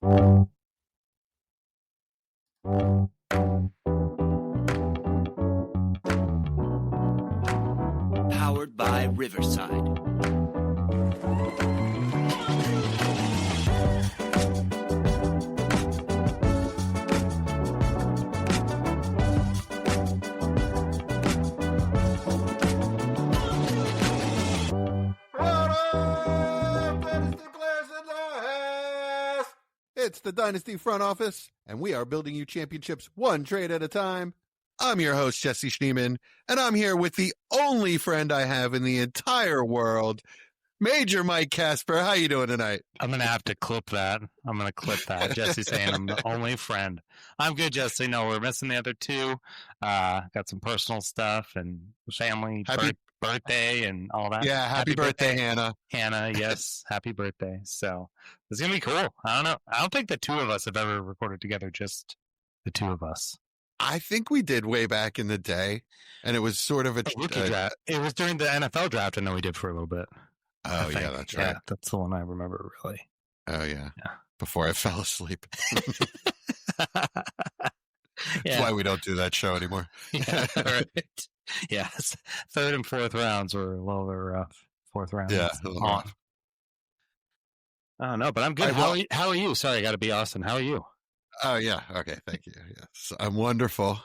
Powered by Riverside. It's the Dynasty front office, and we are building you championships one trade at a time. I'm your host, Jesse Schneeman, and I'm here with the only friend I have in the entire world, Major Mike Casper. How you doing tonight? I'm going to have to clip that. I'm going to clip that. Jesse saying I'm the only friend. I'm good, Jesse. No, we're missing the other two. Got some personal stuff and family, birthday and all that. Yeah, happy birthday, Hannah. Hannah, yes. Happy birthday. So it's going to be cool. I don't know. I don't think the two of us have ever recorded together, just the two of us. I think we did way back in the day, and it was sort of a rookie draft. It was during the NFL draft. I know we did for a little bit. Oh, yeah, that's right. Yeah, that's the one I remember, really. Oh, yeah. Before I fell asleep. Yeah. That's why we don't do that show anymore. Yeah, right. Yes. Third and fourth rounds were a little bit rough. Fourth round. Yeah. Off. I don't know, but I'm good. How are you? Sorry, I got to be Austin. How are you? Oh, yeah. Okay. Thank you. Yes. I'm wonderful.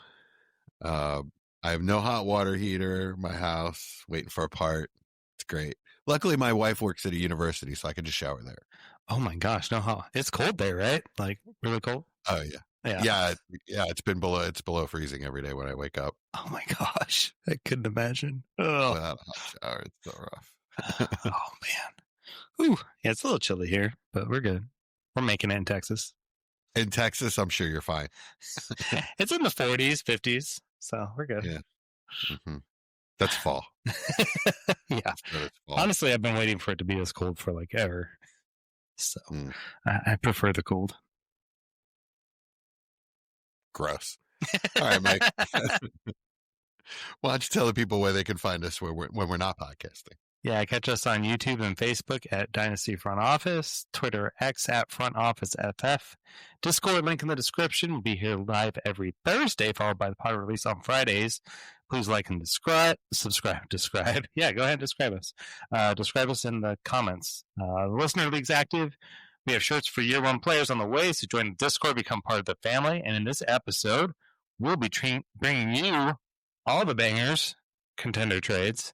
I have no hot water heater in my house, waiting for a part. It's great. Luckily, my wife works at a university, so I can just shower there. Oh, my gosh. No, it's cold there, right? Like, really cold? Oh, yeah. Yeah. It's below freezing every day when I wake up. Oh, my gosh. I couldn't imagine. Oh. Without a hot shower, it's so rough. Oh, man. Ooh. Yeah, it's a little chilly here, but we're good. We're making it in Texas. In Texas, I'm sure you're fine. It's in the 40s, 50s, so we're good. Yeah. Mm-hmm. That's fall. Yeah. Fall. Honestly, I've been waiting for it to be this cold for like ever. So I prefer the cold. Gross. All right, Mike. Why don't you tell the people where they can find us when we're not podcasting? Yeah, catch us on YouTube and Facebook at Dynasty Front Office, Twitter X at Front Office FF, Discord link in the description. We'll be here live every Thursday, followed by the pod release on Fridays. Please like and describe. Yeah, go ahead and describe us. Describe us in the comments. The Listener League's active. We have shirts for year one players on the way, so join the Discord, become part of the family. And in this episode, we'll be bringing you all the bangers, contender trades,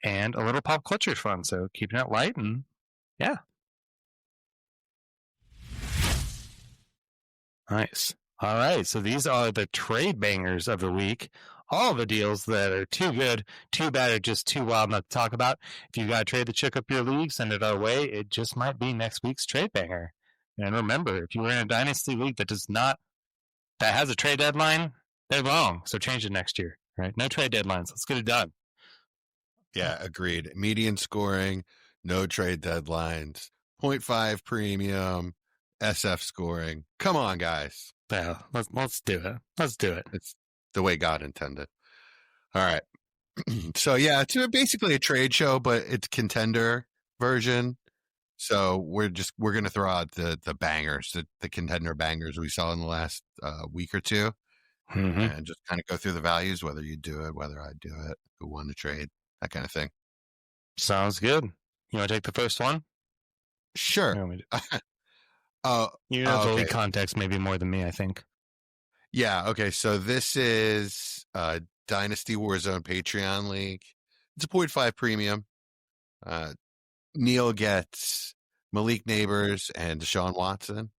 and a little pop culture fun. So keeping it light and yeah. Nice. All right. So these are the trade bangers of the week. All the deals that are too good, too bad, or just too wild not to talk about. If you got to trade the chick up your league, send it our way. It just might be next week's trade banger. And remember, if you're in a Dynasty league that has a trade deadline, they're wrong. So change it next year, right? No trade deadlines. Let's get it done. Yeah, agreed. Median scoring, no trade deadlines, 0.5 premium, SF scoring. Come on, guys. Yeah, let's do it. Let's do it. It's the way God intended. All right. So, yeah, it's basically a trade show, but it's contender version. So we're going to throw out the bangers, the contender bangers we saw in the last week or two, and just kind of go through the values, whether you do it, whether I do it, who won the trade. That kind of thing. Sounds good. You want to take the first one? Sure. You know the league context maybe more than me, I think. Yeah. Okay. So this is Dynasty Warzone Patreon League. It's a 0.5 premium. Neil gets Malik Neighbors and Deshaun Watson.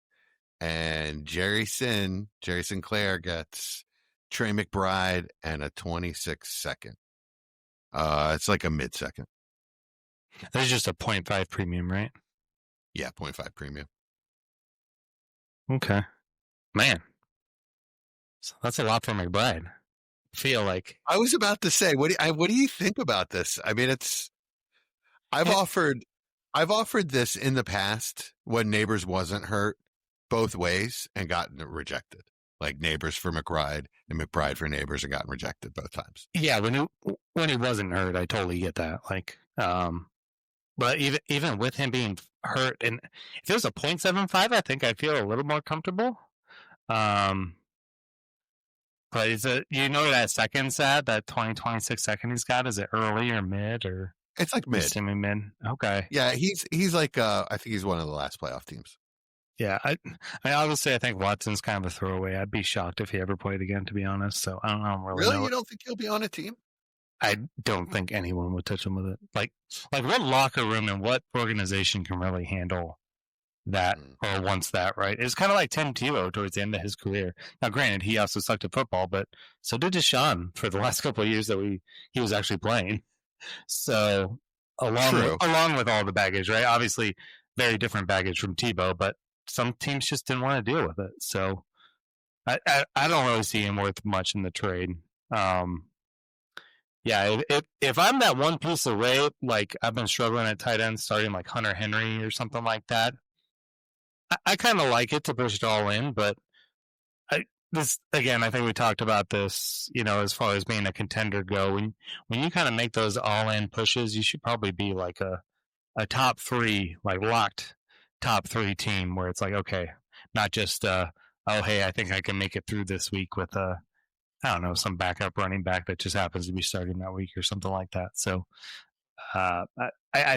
And Jerry Sinclair gets Trey McBride and a 26 second. It's like a mid-second. That's just a 0.5 premium, right? Yeah, 0.5 premium. Okay. Man. So that's a lot for McBride. I feel like. I was about to say, what do you think about this? I mean, I've offered this in the past when Neighbors wasn't hurt both ways and gotten rejected. Like Neighbors for McBride and McBride for Neighbors and gotten rejected both times. Yeah, when he wasn't hurt, I totally get that. Like, but even with him being hurt. And if it was a 0.75, I think I'd feel a little more comfortable. But is it, that second set, that 26 second he's got, is it early or mid or? It's like mid. Mid. Okay. Yeah, he's like I think he's one of the last playoff teams. Yeah, I obviously I think Watson's kind of a throwaway. I'd be shocked if he ever played again, to be honest. So I don't really know. You don't think he'll be on a team? I don't think anyone would touch him with it. Like what locker room and what organization can really handle that or wants that, right? It's kind of like Tim Tebow towards the end of his career. Now, granted, he also sucked at football, but so did Deshaun for the last couple of years that he was actually playing. So along with all the baggage, right? Obviously, very different baggage from Tebow, but some teams just didn't want to deal with it. So I don't really see him worth much in the trade. Yeah, if I'm that one piece away, like I've been struggling at tight end, starting like Hunter Henry or something like that, I kind of like it to push it all in. But I think we talked about this, as far as being a contender go. When you kind of make those all-in pushes, you should probably be like a top three, like locked top three team where it's like, okay, not just, oh, hey, I think I can make it through this week with I don't know, some backup running back that just happens to be starting that week or something like that. So I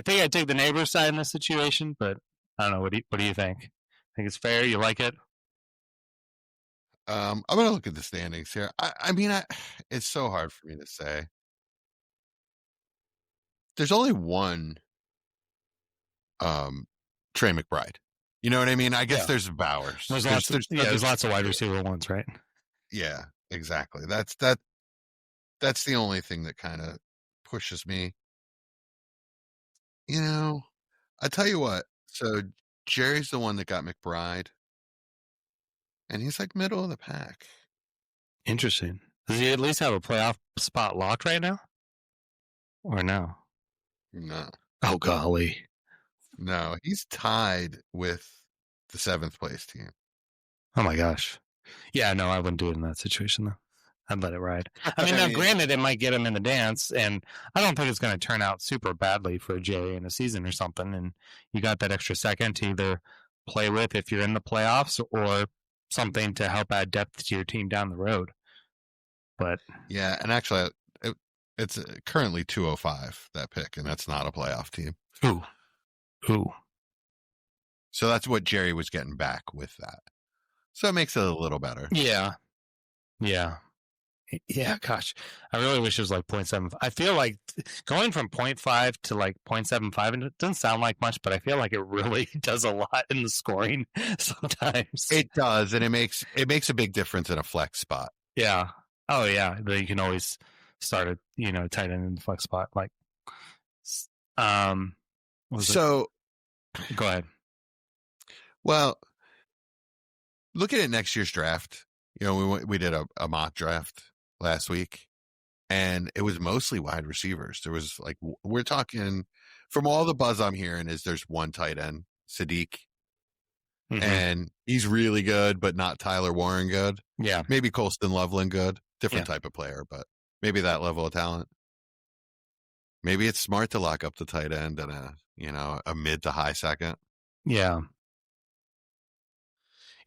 think I'd take the neighbor's side in this situation, but I don't know. What do you think? Think it's fair? You like it? I'm going to look at the standings here. I mean, it's so hard for me to say. There's only one Trey McBride. You know what I mean? I guess there's Bowers. There's lots of wide receiver ones, right? Yeah, exactly. That's the only thing that kind of pushes me. I tell you what. So Jerry's the one that got McBride, and he's like middle of the pack. Interesting. Does he at least have a playoff spot locked right now? Or no? No. Oh, golly. No, he's tied with the 7th place team. Oh, my gosh. Yeah, no, I wouldn't do it in that situation, though. I'd let it ride. I mean, now, granted, it might get him in the dance, and I don't think it's going to turn out super badly for Jay in a season or something, and you got that extra second to either play with if you're in the playoffs or something to help add depth to your team down the road. But yeah, and actually, it's currently 205, that pick, and that's not a playoff team. Ooh. So that's what Jerry was getting back with that. So it makes it a little better. Yeah, gosh. I really wish it was like 0.7. I feel like going from 0.5 to like 0.75, and it doesn't sound like much, but I feel like it really does a lot in the scoring sometimes. It does, and it makes a big difference in a flex spot. Yeah. Oh, yeah. Then you can always start a tight end in the flex spot. Like, so go ahead. Well, look at it next year's draft. We did a mock draft last week, and it was mostly wide receivers. There was like, we're talking, from all the buzz I'm hearing, is there's one tight end, Sadiq, and he's really good, but not Tyler Warren good. Yeah. Maybe Colston Loveland good. Different type of player, but maybe that level of talent. Maybe it's smart to lock up the tight end and a mid to high second. Yeah.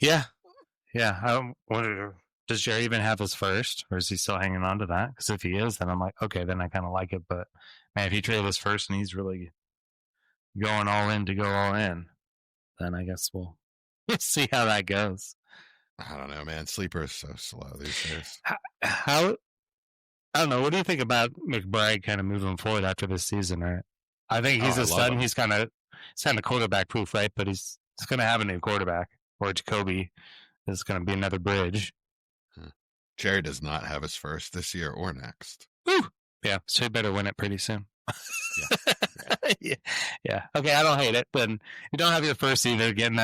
Yeah. Does Jerry even have his first, or is he still hanging on to that? Because if he is, then I'm like, okay, then I kind of like it. But man, if he traded his first and he's really going all in to go all in, then I guess we'll see how that goes. I don't know, man. Sleeper is so slow these days. I don't know. What do you think about McBride kind of moving forward after this season? Right? I think he's a stud. He's kind of quarterback proof, right? But he's going to have a new quarterback, or Jacoby is going to be another bridge. Jerry does not have his first this year or next. Woo! Yeah, so he better win it pretty soon. Yeah. Okay, I don't hate it, but you don't have your first either. Begin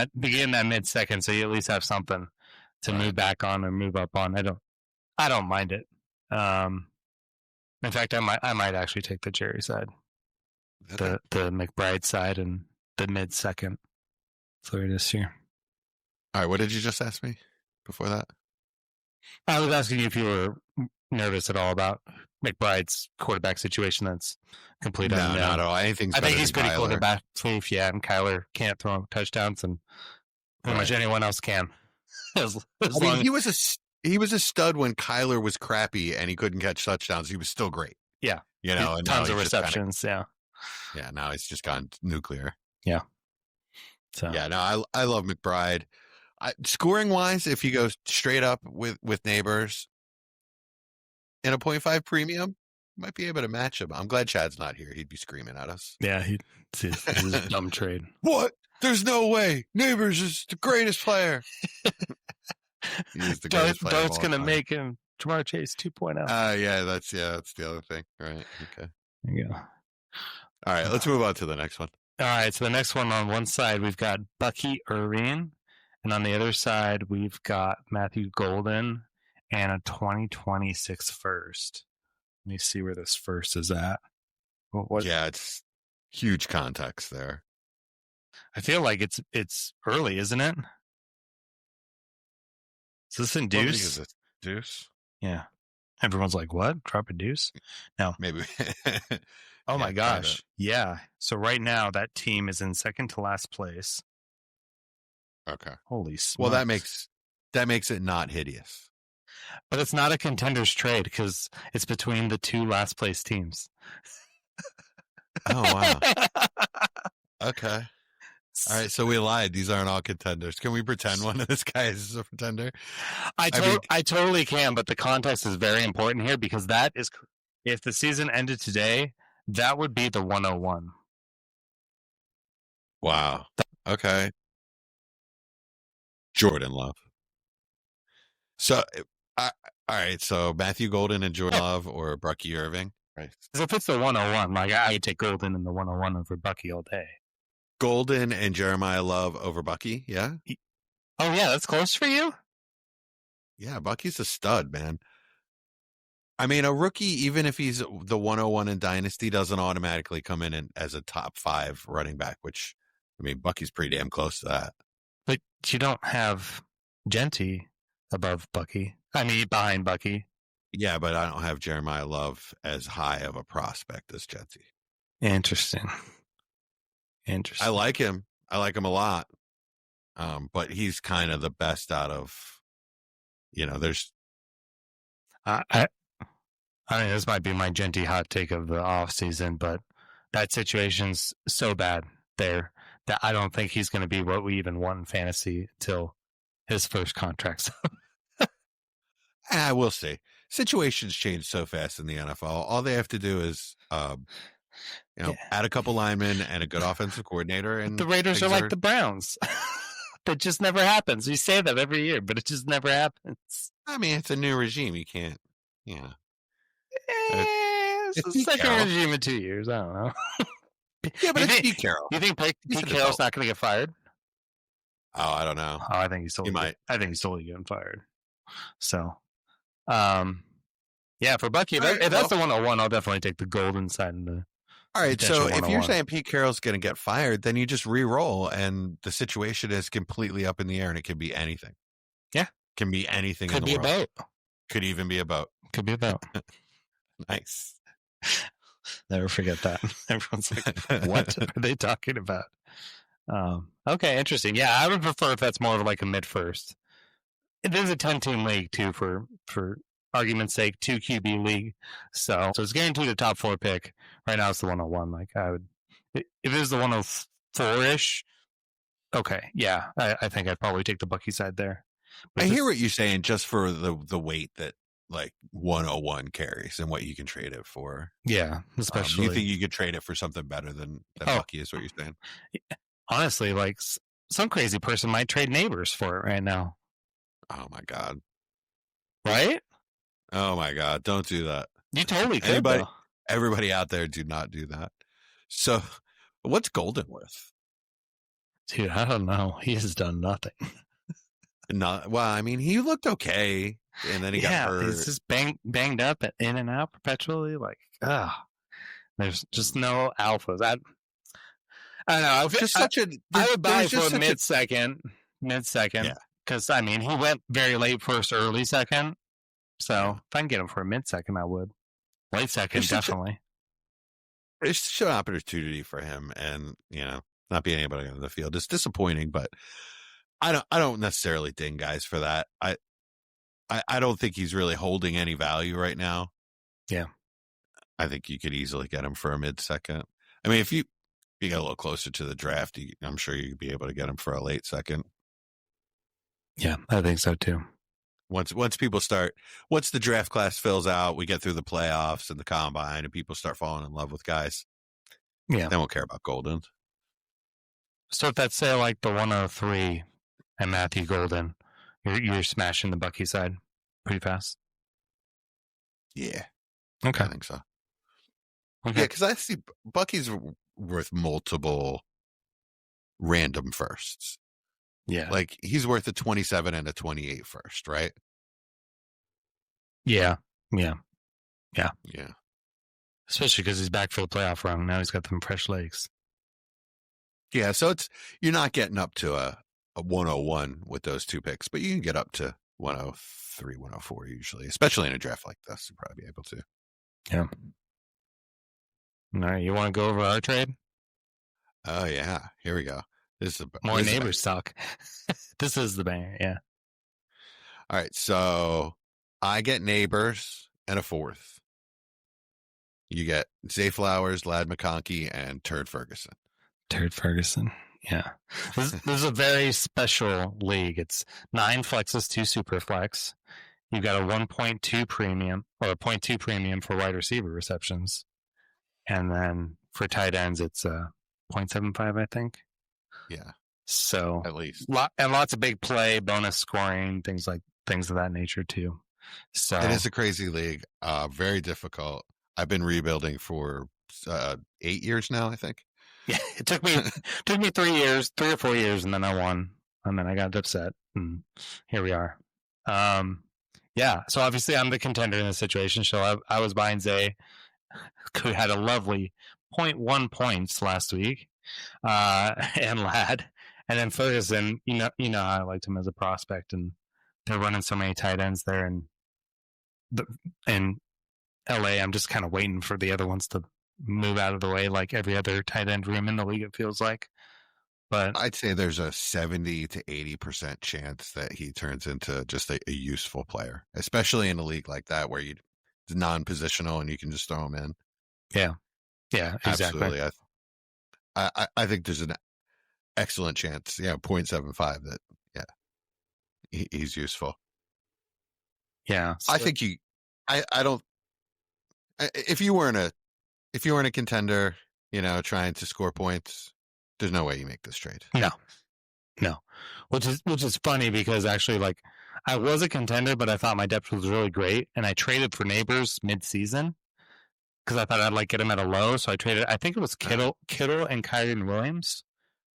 that mid second, so you at least have something to move back on or move up on. I don't mind it. In fact, I might actually take the Jerry side, the McBride side, and the mid second for this year. All right, what did you just ask me before that? I was asking you if you were nervous at all about McBride's quarterback situation. That's complete No, unknown. not at all. Anything's I think better he's than pretty Kyler. quarterback proof, yeah. And Kyler can't throw touchdowns, and pretty much anyone else can. as long he was a stud when Kyler was crappy and he couldn't catch touchdowns. He was still great. Yeah. You know, and tons now of he's just receptions. Yeah. now he's just gone nuclear. Yeah. So Yeah, no, I love McBride. Scoring wise, if you go straight up with Neighbors in a 0.5 premium, you might be able to match him. I'm glad Chad's not here. He'd be screaming at us. yeah, it's a dumb trade. What? There's no way. Neighbors is the greatest player. He's the greatest player. Dart's going to make him Jamar Chase 2.0. Yeah, that's the other thing. Right. Okay. There you go. All right, let's move on to the next one. All right, so the next one on one side, we've got Bucky Irving, and on the other side, we've got Matthew Golden and a 2026 first. Let me see where this first is at. What? Yeah, it's huge context there. I feel like it's early, isn't it? Is this in What Deuce? is this? Deuce? Yeah. Everyone's like, what? Drop a Deuce? No. Maybe. Oh, Yeah, my gosh. Yeah. So right now, that team is in second to last place. Okay. Holy smokes. Well, that makes it not hideous. But it's not a contender's trade because it's between the two last place teams. Oh, wow. Okay. All right, so we lied. These aren't all contenders. Can we pretend one of this guy is a pretender? I totally can, but the context is very important here because that is, if the season ended today, that would be the 101. Wow. Okay. Jordan Love. So, all right. So Matthew Golden and Jordan Love or Bucky Irving. Right. If it's the 101, like I would take Golden in the 101 over Bucky all day. Golden and Jeremiah Love over Bucky. Yeah. Oh yeah, that's close for you. Yeah, Bucky's a stud, man. I mean, a rookie, even if he's the 101 in Dynasty, doesn't automatically come in as a top 5 running back, which, I mean, Bucky's pretty damn close to that. But you don't have Genty above Bucky. I mean, behind Bucky. Yeah, but I don't have Jeremiah Love as high of a prospect as Jetty. Interesting. I like him. I like him a lot. But he's kind of the best out of, there's. I mean, this might be my Genty hot take of the off season, but that situation's so bad there that I don't think he's going to be what we even want in fantasy until his first contract's up. We'll see. Situations change so fast in the NFL. All they have to do is, add a couple linemen and a good offensive coordinator. And the Raiders are like the Browns. That just never happens. We say that every year, but it just never happens. I mean, it's a new regime. You can't, It's the second regime in 2 years. I don't know. Yeah, but it's Pete Carroll. You think Pete Carroll's not going to get fired? Oh, I don't know. Oh, I think he's totally. might. I think he's totally getting fired. So, yeah, for Bucky, if that's the 101, I'll definitely take the Golden side. All right, so if you're saying Pete Carroll's going to get fired, then you just re-roll, and the situation is completely up in the air, and it can be anything. Yeah, can be anything. Could in be the world. a boat. Could even be a boat. Could be a boat. Nice. Never forget that. Everyone's like, what are they talking about? Okay, interesting. Yeah, I would prefer if that's more of like a mid-first. It is a 10-team league, too, for argument's sake, 2 QB league. So it's guaranteed a top 4 pick. Right now it's the 101. Like, I would, if it was the 104-ish, okay, yeah, I think I'd probably take the Bucky side there. But I hear what you're saying, just for the weight that like 101 carries and what you can trade it for. Yeah, especially. You think you could trade it for something better than Bucky is what you're saying? Honestly, like some crazy person might trade Neighbors for it right now. Oh my God. Right? Oh my God. Don't do that. You totally could. Everybody out there, do not do that. So what's Golden worth? Dude, I don't know. He has done nothing. Well, I mean, he looked okay, and then he got hurt. He's just banged up and in and out perpetually. Like, there's just no alphas. I don't know. I would buy for mid-second. Yeah. Because, I mean, he went very late first, early second. So if I can get him for a mid-second, I would. Late second, definitely. It's just an opportunity for him, and not being able to get on the field is disappointing. But I don't necessarily ding guys for that. I don't think he's really holding any value right now. Yeah, I think you could easily get him for a mid-second. I mean, if you get a little closer to the draft, I'm sure you'd be able to get him for a late second. Yeah, I think so too. Once the draft class fills out, we get through the playoffs and the combine, and people start falling in love with guys. Yeah, they won't care about Golden. So if that's say like the 103 and Matthew Golden, you're smashing the Bucky side pretty fast. Yeah. Okay. I think so. Okay. Yeah, because I see Bucky's worth multiple random firsts. Yeah. Like he's worth a 27 and a 28 first, right? Yeah. Especially because he's back for the playoff run. Now he's got them fresh legs. Yeah, so you're not getting up to a 101 with those two picks, but you can get up to 103, 104 usually, especially in a draft like this. You'll probably be able to. Yeah. All right, you want to go over our trade? Oh yeah, here we go. This is more neighbors talk. This is the banger, yeah. All right, so I get neighbors and a fourth. You get Zay Flowers, Lad McConkey, and Turd Ferguson. Yeah. This is a very special league. It's 9 flexes, 2 super flex. You've got a 1.2 premium or a 0.2 premium for wide receiver receptions. And then for tight ends, it's 0.75, I think. Yeah. So at least. And lots of big play, bonus scoring, things of that nature too. So it is a crazy league. Very difficult. I've been rebuilding for 8 years now, I think. Yeah, it took me 3 or 4 years, and then I won, and then I got upset, and here we are. Yeah, so obviously I'm the contender in this situation. So I was buying Zay, who had a lovely 0.1 points last week, and Lad, and then Ferguson. You know how I liked him as a prospect, and they're running so many tight ends there, and in LA, I'm just kind of waiting for the other ones to move out of the way, like every other tight end room in the league, it feels like. But I'd say there's a 70 to 80% chance that he turns into just a useful player, especially in a league like that where it's non-positional and you can just throw him in. Yeah, exactly. Absolutely. I think there's an excellent chance, 0.75 that, he's useful. Yeah. I think I don't, if you weren't a contender, trying to score points, there's no way you make this trade. No. Which is funny because actually, like, I was a contender, but I thought my depth was really great, and I traded for neighbors mid-season because I thought I'd get him at a low. So I traded. I think it was Kittle and Kyren Williams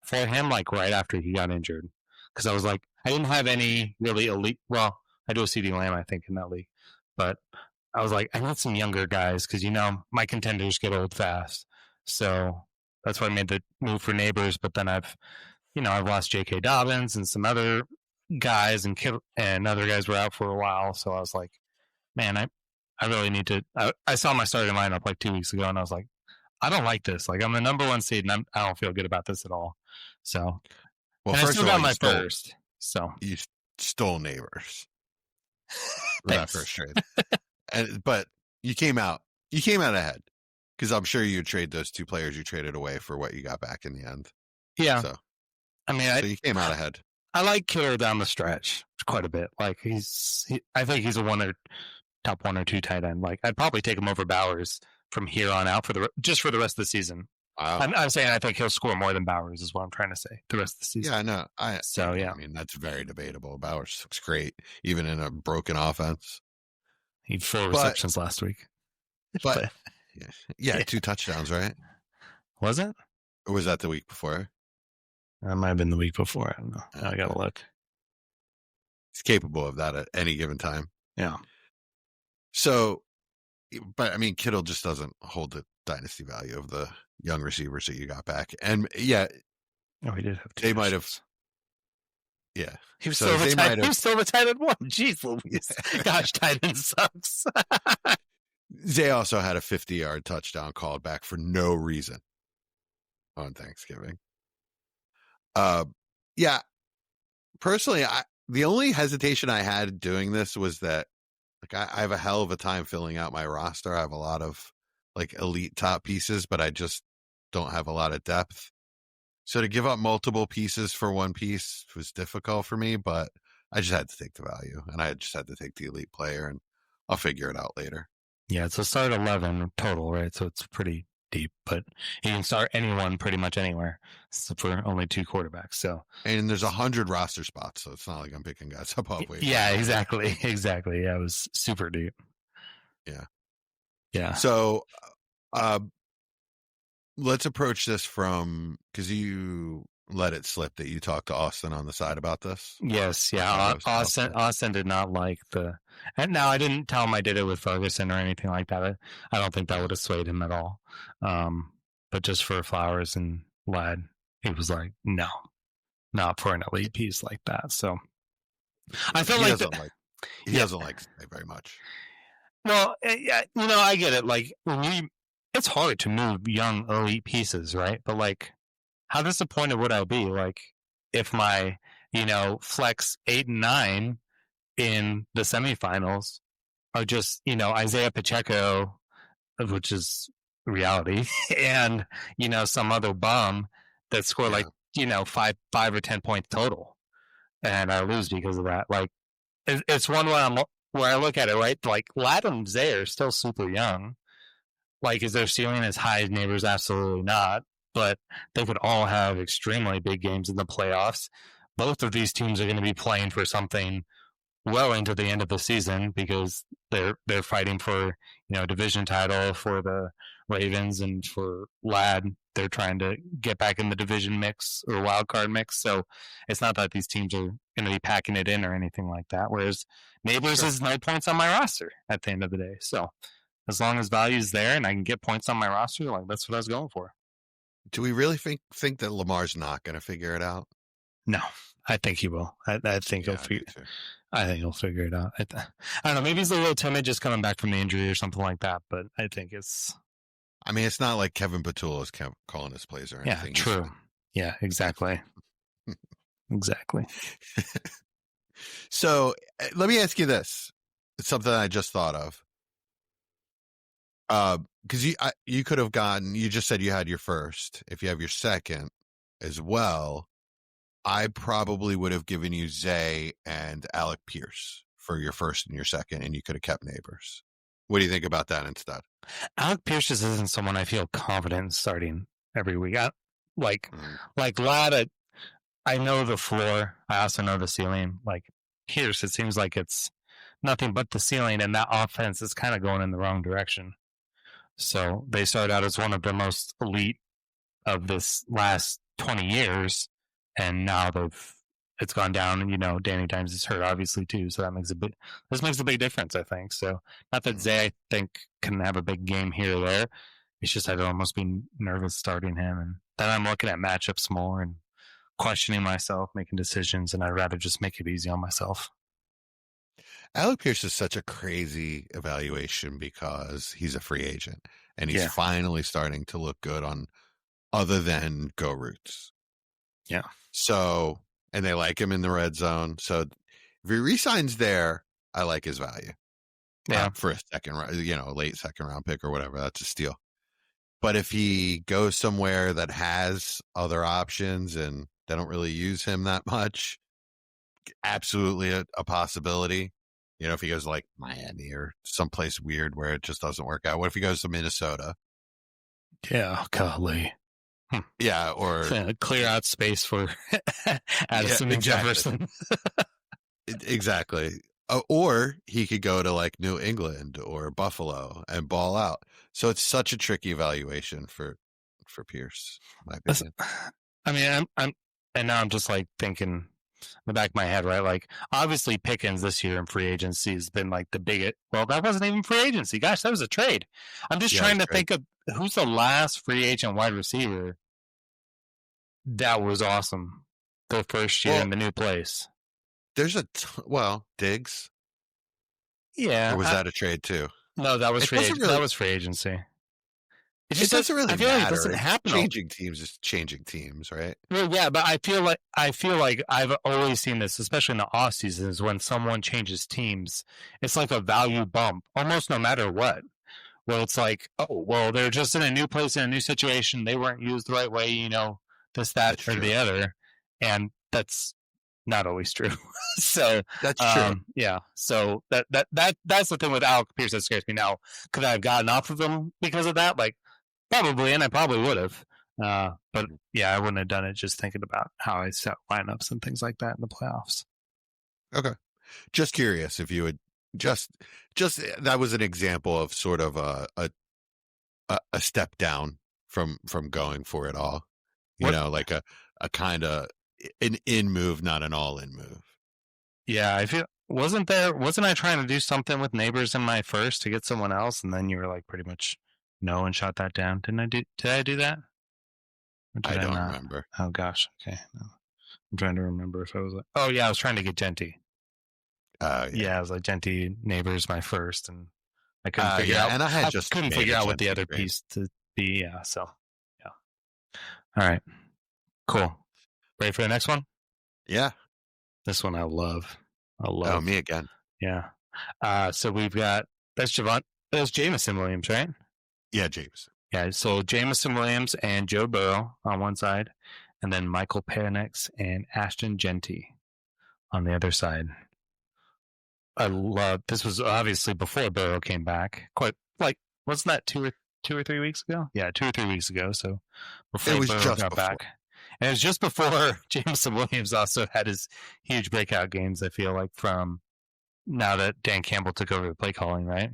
for him, like right after he got injured, because I was like, I didn't have any really elite. Well, I do a CD Lamb, I think, in that league, but I was like, I need some younger guys because my contenders get old fast. So that's why I made the move for neighbors. But then I've lost J.K. Dobbins and some other guys, and other guys were out for a while. So I was like, man, I really need to. I saw my starting lineup like 2 weeks ago, and I was like, I don't like this. Like, I'm the number 1 seed, and I don't feel good about this at all. So, well, first I still got my first. So you stole neighbors for that first trade. But you came out ahead because I'm sure you'd trade those 2 players you traded away for what you got back in the end. Yeah. So, I mean, so you came out ahead. I like Killer down the stretch quite a bit. Like I think he's a top 1 or 2 tight end. Like I'd probably take him over Bowers from here on out for the rest of the season. Wow. I'm saying I think he'll score more than Bowers is what I'm trying to say the rest of the season. Yeah, I know. I mean, that's very debatable. Bowers looks great, even in a broken offense. He had 4 receptions last week. But 2 touchdowns, right? Was it? Or was that the week before? That might have been the week before. I don't know. I gotta look. He's capable of that at any given time. Yeah. So, but I mean, Kittle just doesn't hold the dynasty value of the young receivers that you got back. And he did have 2. They might have. Yeah. He was still the tight end 1. Jeez Louise. Gosh, tight end sucks. Zay also had a 50-yard touchdown called back for no reason on Thanksgiving. Yeah, personally, the only hesitation I had doing this was that like I have a hell of a time filling out my roster. I have a lot of like elite top pieces, but I just don't have a lot of depth. So to give up multiple pieces for one piece was difficult for me, but I just had to take the value, and I just had to take the elite player, and I'll figure it out later. Yeah, it's a start 11 total, right? So it's pretty deep, but you can start anyone pretty much anywhere for only 2 quarterbacks. So, and there's 100 roster spots, so it's not like I'm picking guys up halfway. Yeah, exactly. Yeah, it was super deep. Yeah. So, let's approach this from, because you let it slip that you talked to Austin on the side about this. Yes, yeah. Austin did not like and now I didn't tell him I did it with Ferguson or anything like that. I don't think that would have swayed him at all. But just for Flowers and Ladd, he was like, no, not for an elite piece like that. So I felt he he doesn't like Zay very much. Well, yeah, I get it. Like it's hard to move young elite pieces, right? But like, how disappointed would I be? Like, if my, flex 8 and 9 in the semifinals are just, Isaiah Pacheco, which is reality, and, some other bum that score like, 5 or 10 points total. And I lose because of that. Like, it's one where I look at it, right? Like, Ladd and Zay are still super young. Like, is their ceiling as high as Neighbors? Absolutely not. But they could all have extremely big games in the playoffs. Both of these teams are going to be playing for something well into the end of the season because they're fighting for a division title for the Ravens, and for Ladd, they're trying to get back in the division mix or wild card mix. So it's not that these teams are going to be packing it in or anything like that. Whereas Neighbors is no points on my roster at the end of the day. So as long as value's there and I can get points on my roster, like that's what I was going for. Do we really think that Lamar's not going to figure it out? No, I think he will. I think he'll figure. I think he'll figure it out. I don't know. Maybe he's a little timid, just coming back from the injury or something like that. But I think it's. I mean, it's not like Kevin Patula is calling his plays or anything. Yeah, true. Yeah, exactly. Exactly. So let me ask you this. It's something I just thought of. Because you could have gotten, you just said you had your first. If you have your second as well, I probably would have given you Zay and Alec Pierce for your first and your second, and you could have kept Neighbors. What do you think about that instead? Alec Pierce just isn't someone I feel confident in starting every week. Like Ladd, I know the floor. I also know the ceiling. Like Pierce, it seems like it's nothing but the ceiling, and that offense is kind of going in the wrong direction. So they started out as one of the most elite of this last 20 years, and now it's gone down. And Danny Dimes is hurt, obviously too. So this makes a big difference, I think. So not that Zay, I think, can have a big game here or there. It's just I'd almost be nervous starting him, and then I'm looking at matchups more and questioning myself, making decisions, and I'd rather just make it easy on myself. Alec Pierce is such a crazy evaluation because he's a free agent and he's finally starting to look good on other than go routes. Yeah. So, and they like him in the red zone. So if he resigns there, I like his value. Yeah. For a second round, a late second round pick or whatever, that's a steal. But if he goes somewhere that has other options and they don't really use him that much, absolutely a possibility. If he goes like Miami or someplace weird where it just doesn't work out. What if he goes to Minnesota? Yeah, golly. Yeah, or clear out space for Addison and Jefferson. Exactly. Or he could go to like New England or Buffalo and ball out. So it's such a tricky evaluation for Pierce, in my opinion. I mean, and now I'm just like thinking in the back of my head, right? Like, obviously Pickens this year in free agency has been like the biggest. Well, that wasn't even free agency. Gosh, that was a trade. I'm just trying to think of who's the last free agent wide receiver that was awesome the first year in the new place. There's Diggs. Yeah. Or was that a trade too? No, that was It free. doesn't really- That was free agency. It doesn't really I feel matter. like it doesn't It's happen. changing teams is changing teams, right? Well, yeah, but I feel like I've always seen this, especially in the off seasons, when someone changes teams, it's like a value bump, almost no matter what. Well, it's like, oh, well, they're just in a new place, in a new situation. They weren't used the right way, this, that, That's or true. the other. And that's not always true. So That's true. yeah. So that's the thing with Alec Pierce that scares me. Now, could I have gotten off of him because of that? Like, probably, and I probably would have. But yeah, I wouldn't have done it just thinking about how I set lineups and things like that in the playoffs. Okay. Just curious if you would just that was an example of sort of a step down from going for it all. Like a kind of an in move, not an all in move. Yeah, I feel wasn't I trying to do something with neighbors in my first to get someone else, and then you were like pretty much no and shot that down. Did I do that? I don't remember. Oh gosh, okay. No. I'm trying to remember if I was like, oh yeah, I was trying to get Genty. Yeah, I was like Genty neighbors my first, and I couldn't figure out. And I couldn't figure out what the other piece to be. Yeah, so yeah. All right, cool. Ready for the next one? Yeah. This one I love. Oh, me again. Yeah. So we've got that's Jameson Williams, right? Yeah, Jameson. Yeah. So Jameson Williams and Joe Burrow on one side, and then Michael Penix and Ashton Genty on the other side. I love this. Was obviously before Burrow came back. Quite like wasn't that 2 or 3 weeks ago? Yeah, 2 or 3 weeks ago. So before it was Burrow just got before. back. And it was just before Jameson Williams also had his huge breakout games, I feel like, from now that Dan Campbell took over the play calling, right?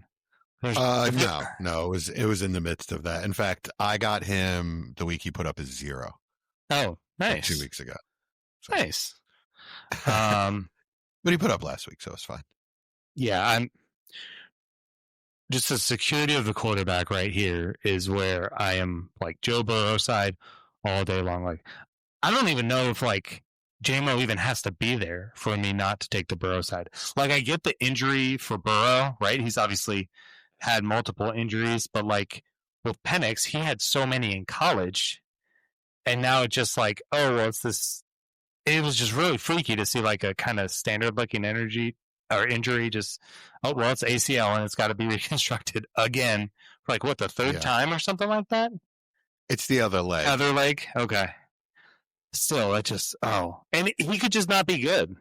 No, it was in the midst of that. In fact, I got him the week he put up his 0. Oh, nice. 2 weeks ago. So. Nice. But he put up last week, so it's fine. Yeah, I'm just the security of the quarterback right here is where I am like Joe Burrow side all day long. Like, I don't even know if like JMO even has to be there for me not to take the Burrow side. Like, I get the injury for Burrow, right? He's obviously had multiple injuries, but like with Penix, he had so many in college, and now it's just like, oh, well, it's this. It was just really freaky to see like a kind of standard looking injury. Just, oh, well, it's ACL and it's got to be reconstructed again for like what, the third time or something like that. It's the other leg. Other leg? Okay. Still, it just, and he could just not be good.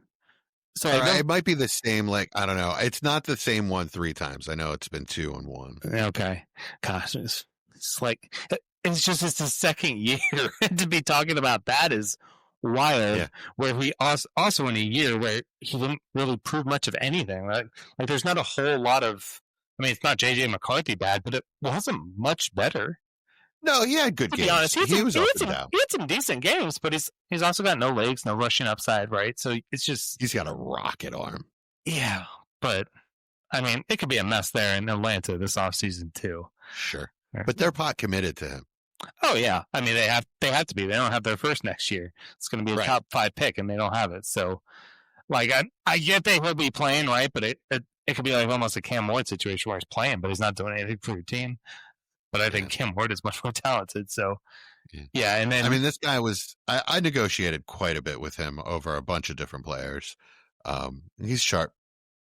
So it might be the same, like, I don't know. It's not the same one 3 times. I know it's been 2 and 1. Okay. Gosh, it's like, it's the second year. To be talking about that is wild. Yeah. Where he also in a year where he didn't really prove much of anything. Right? Like, there's not a whole lot of, I mean, it's not J.J. McCarthy bad, but it wasn't much better. No, he had good games. Honest, he was up and down. He had some decent games, but he's also got no legs, no rushing upside, right? So it's just... He's got a rocket arm. Yeah, but, I mean, it could be a mess there in Atlanta this offseason, too. Sure. But they're pot committed to him. Oh, yeah. I mean, they have to be. They don't have their first next year. It's going to be a top 5 pick, and they don't have it. So, like, I get they will be playing, right? But it could be like almost a Cam Ward situation where he's playing, but he's not doing anything for your team. But I think Cam Ward is much more talented. So, yeah. And then, I mean, this guy was, I negotiated quite a bit with him over a bunch of different players. He's sharp.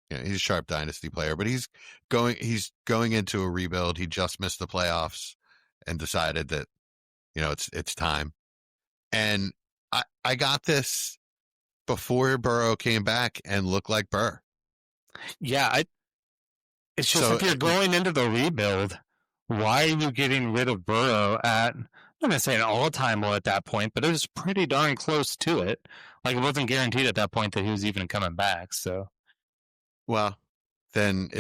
He's a sharp dynasty player, but he's going into a rebuild. He just missed the playoffs and decided that, it's time. And I got this before Burrow came back and looked like Burr. Yeah. It's just if you're going into the rebuild, why are you getting rid of Burrow at, I'm not going to say an all-time low at that point, but it was pretty darn close to it. Like, it wasn't guaranteed at that point that he was even coming back, so. Well, then he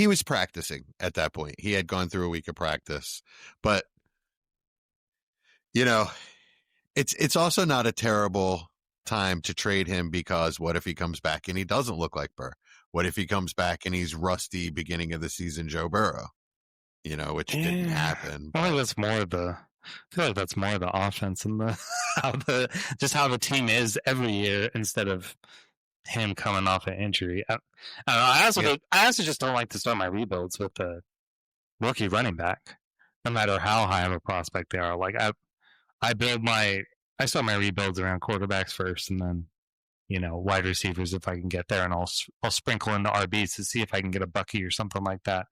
was practicing at that point. He had gone through a week of practice. But, it's also not a terrible time to trade him because what if he comes back and he doesn't look like Burr? What if he comes back and he's rusty beginning of the season Joe Burrow? Which didn't happen. I feel like that's more of the offense and how the team is every year instead of him coming off an injury. I don't know. I also just don't like to start my rebuilds with a rookie running back, no matter how high of a prospect they are. Like I start my rebuilds around quarterbacks first, and then wide receivers if I can get there, and I'll sprinkle in the RBs to see if I can get a Bucky or something like that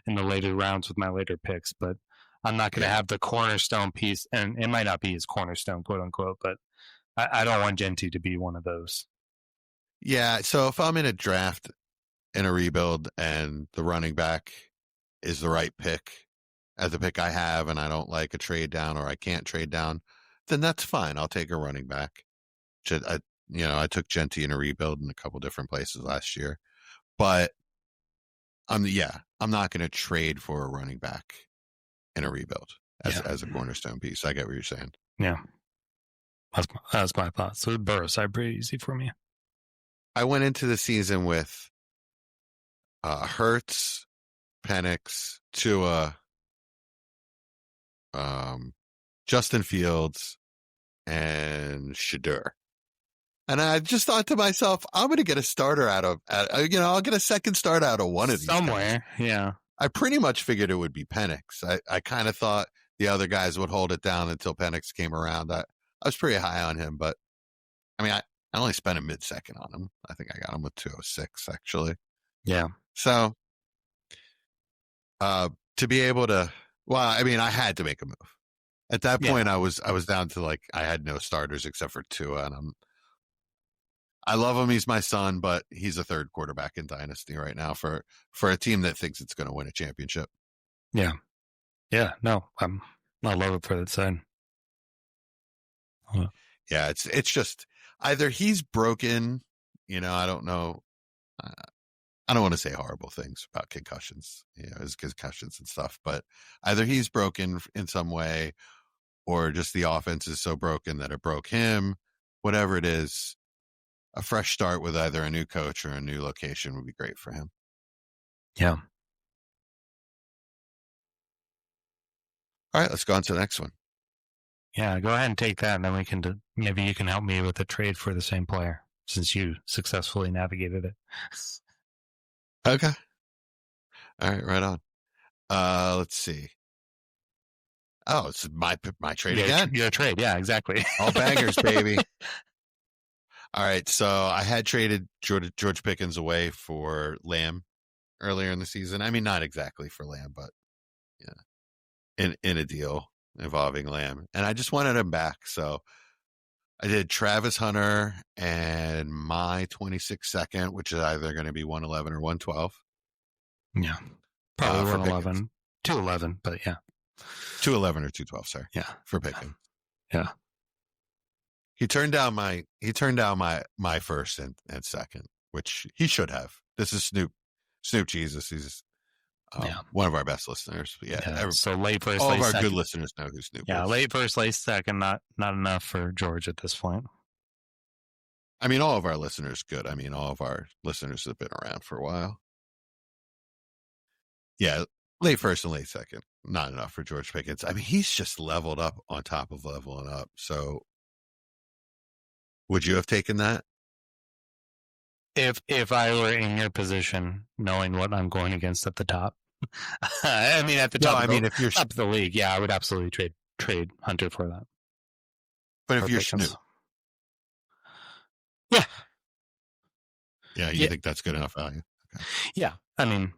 in the later rounds with my later picks. But I'm not going to have the cornerstone piece, and it might not be his cornerstone, quote unquote, but I don't want Gentry to be one of those. Yeah, so if I'm in a draft in a rebuild and the running back is the right pick as the pick I have, and I don't like a trade down or I can't trade down, then that's fine. I'll take a running back. I took Gentry in a rebuild in a couple different places last year, but I'm not going to trade for a running back in a rebuild as a cornerstone piece. I get what you're saying. Yeah, that's my thoughts. So Burrow side pretty easy for me. I went into the season with Hurts, Penix, Tua, Justin Fields, and Shedeur. And I just thought to myself, I'm going to get a starter I'll get a second start out of one of these somewhere. guys. Yeah. I pretty much figured it would be Penix. I kind of thought the other guys would hold it down until Penix came around. I was pretty high on him, but I mean, I only spent a mid-second on him. I think I got him with 206, actually. Yeah. So, to be able to, I had to make a move. At that point, I was down to I had no starters except for Tua, and I love him. He's my son, but he's a third quarterback in Dynasty right now for a team that thinks it's going to win a championship. Yeah. Yeah. No, I love it for that side. Yeah. It's just either he's broken, I don't know. I don't want to say horrible things about concussions, his concussions and stuff, but either he's broken in some way or just the offense is so broken that it broke him, whatever it is. A fresh start with either a new coach or a new location would be great for him. Yeah. All right, let's go on to the next one. Yeah, go ahead and take that, and then maybe you can help me with a trade for the same player since you successfully navigated it. Okay. All right, right on. Let's see. Oh, it's my trade again. Your trade, yeah, exactly. All bangers, baby. All right, so I had traded George Pickens away for Lamb earlier in the season. I mean, not exactly for Lamb, but in a deal involving Lamb, and I just wanted him back. So I did Travis Hunter and my 26 second, which is either going to be 111 or 112. Yeah, probably 111, 211, but yeah, 211 or 212. Sorry, yeah, for Pickens. Yeah. He turned down my first and second, which he should have. This is Snoop Jesus. He's one of our best listeners. But so late first, all late of our second. good listeners know who Snoop is. Yeah, late first, late second. Not enough for George at this point. I mean, all of our listeners good. I mean, all of our listeners have been around for a while. Yeah, late first and late second. Not enough for George Pickens. I mean, he's just leveled up on top of leveling up. So would you have taken that? If I were in your position, knowing what I'm going against at the top, I mean at the top. No, I mean if you're top of the league, I would absolutely trade Hunter for that. But if you're Snoop, you think that's good enough value? Okay. Yeah, I mean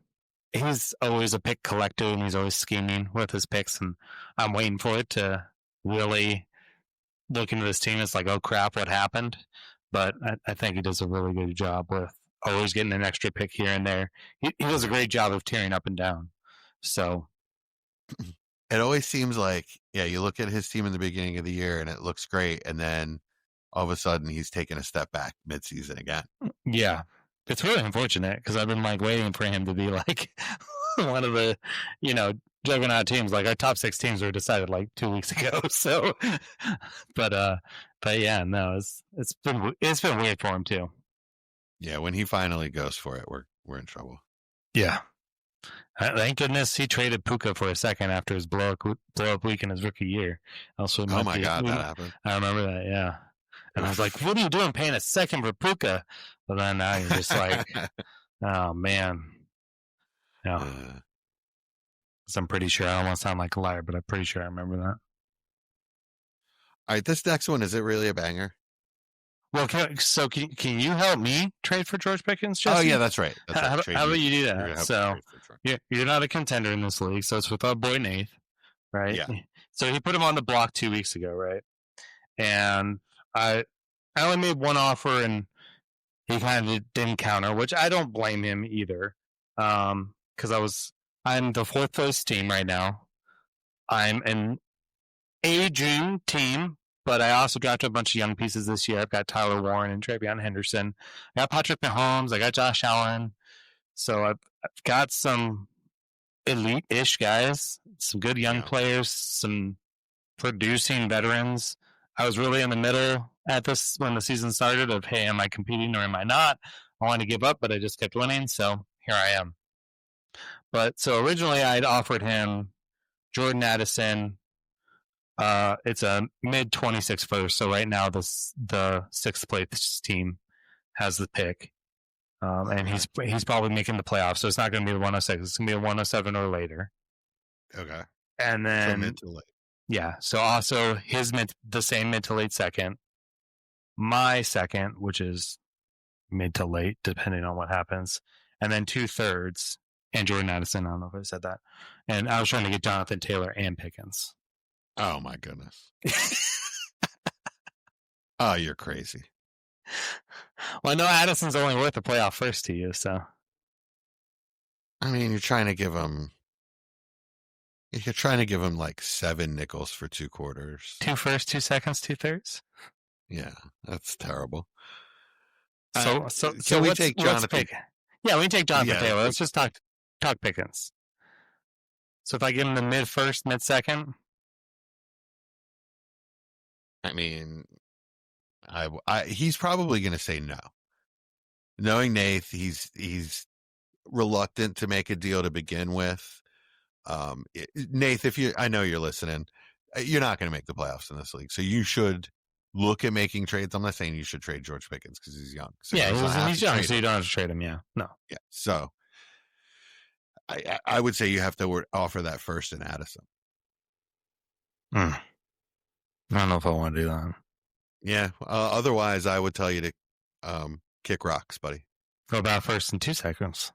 he's always a pick collector and he's always scheming with his picks, and I'm waiting for it to really look into this team. It's like, oh crap, what happened? But I think he does a really good job with always getting an extra pick here and there. He does a great job of tearing up and down. So it always seems like, you look at his team in the beginning of the year and it looks great, and then all of a sudden he's taking a step back mid-season again. Yeah, it's really unfortunate because I've been waiting for him to be one of the juggernaut teams. Our top 6 teams were decided 2 weeks ago. So, but yeah, no, it's been weird for him too. Yeah, when he finally goes for it, we're in trouble. Yeah, thank goodness he traded Puka for a second after his blow up week in his rookie year. Also, oh my god, that happened. I remember that. Yeah, And I was like, what are you doing paying a second for Puka? But then now you're just like, oh, man. Yeah. 'Cause I'm pretty sure, I don't want to sound like a liar, but I'm pretty sure I remember that. All right, this next one, is it really a banger? Well, can you help me trade for George Pickens, Jesse? Oh, yeah, that's right. How about you do You're that? gonna So you're not a contender in this league, so it's with our boy Nate, right? Yeah. So he put him on the block 2 weeks ago, right? And I only made one offer, and he kind of didn't counter, which I don't blame him either. Because I'm the 4th place team right now. I'm an aging team, but I also drafted a bunch of young pieces this year. I've got Tyler Warren and Travion Henderson. I got Patrick Mahomes. I got Josh Allen. So I've got some elite-ish guys, some good young players, some producing veterans. I was really in the middle at this when the season started of, hey, am I competing or am I not? I wanted to give up, but I just kept winning, so here I am. But so originally I'd offered him Jordan Addison. It's a mid-26 first, so right now the 6th place team has the pick. And he's probably making the playoffs, so it's not going to be the 106. It's going to be a 107 or later. Okay. And then So mid to late. Yeah. So also the same mid to late second. My second, which is mid to late, depending on what happens. And then 2/3 and Jordan Addison. I don't know if I said that. And I was trying to get Jonathan Taylor and Pickens. Oh my goodness. Oh, you're crazy. Well, I know Addison's only worth a playoff first to you, so. I mean, you're trying to give him like 7 nickels for 2 quarters. 2 firsts, 2 seconds, 2/3. Yeah, that's terrible. So can we take Jonathan? Pick? Yeah, we can take Jonathan Taylor. Let's just talk Pickens. So if I give him the mid first, mid second. I mean, he's probably going to say no. Knowing Nath, he's reluctant to make a deal to begin with. Nath, I know you're listening, you're not going to make the playoffs in this league, so you should look at making trades. I'm not saying you should trade George Pickens because he's young. So yeah, he's young, so you don't have to trade him. Yeah, no. Yeah, so I would say you have to offer that first in Addison. I don't know if I want to do that. Yeah. Otherwise, I would tell you to kick rocks, buddy. Go about first in 2 seconds.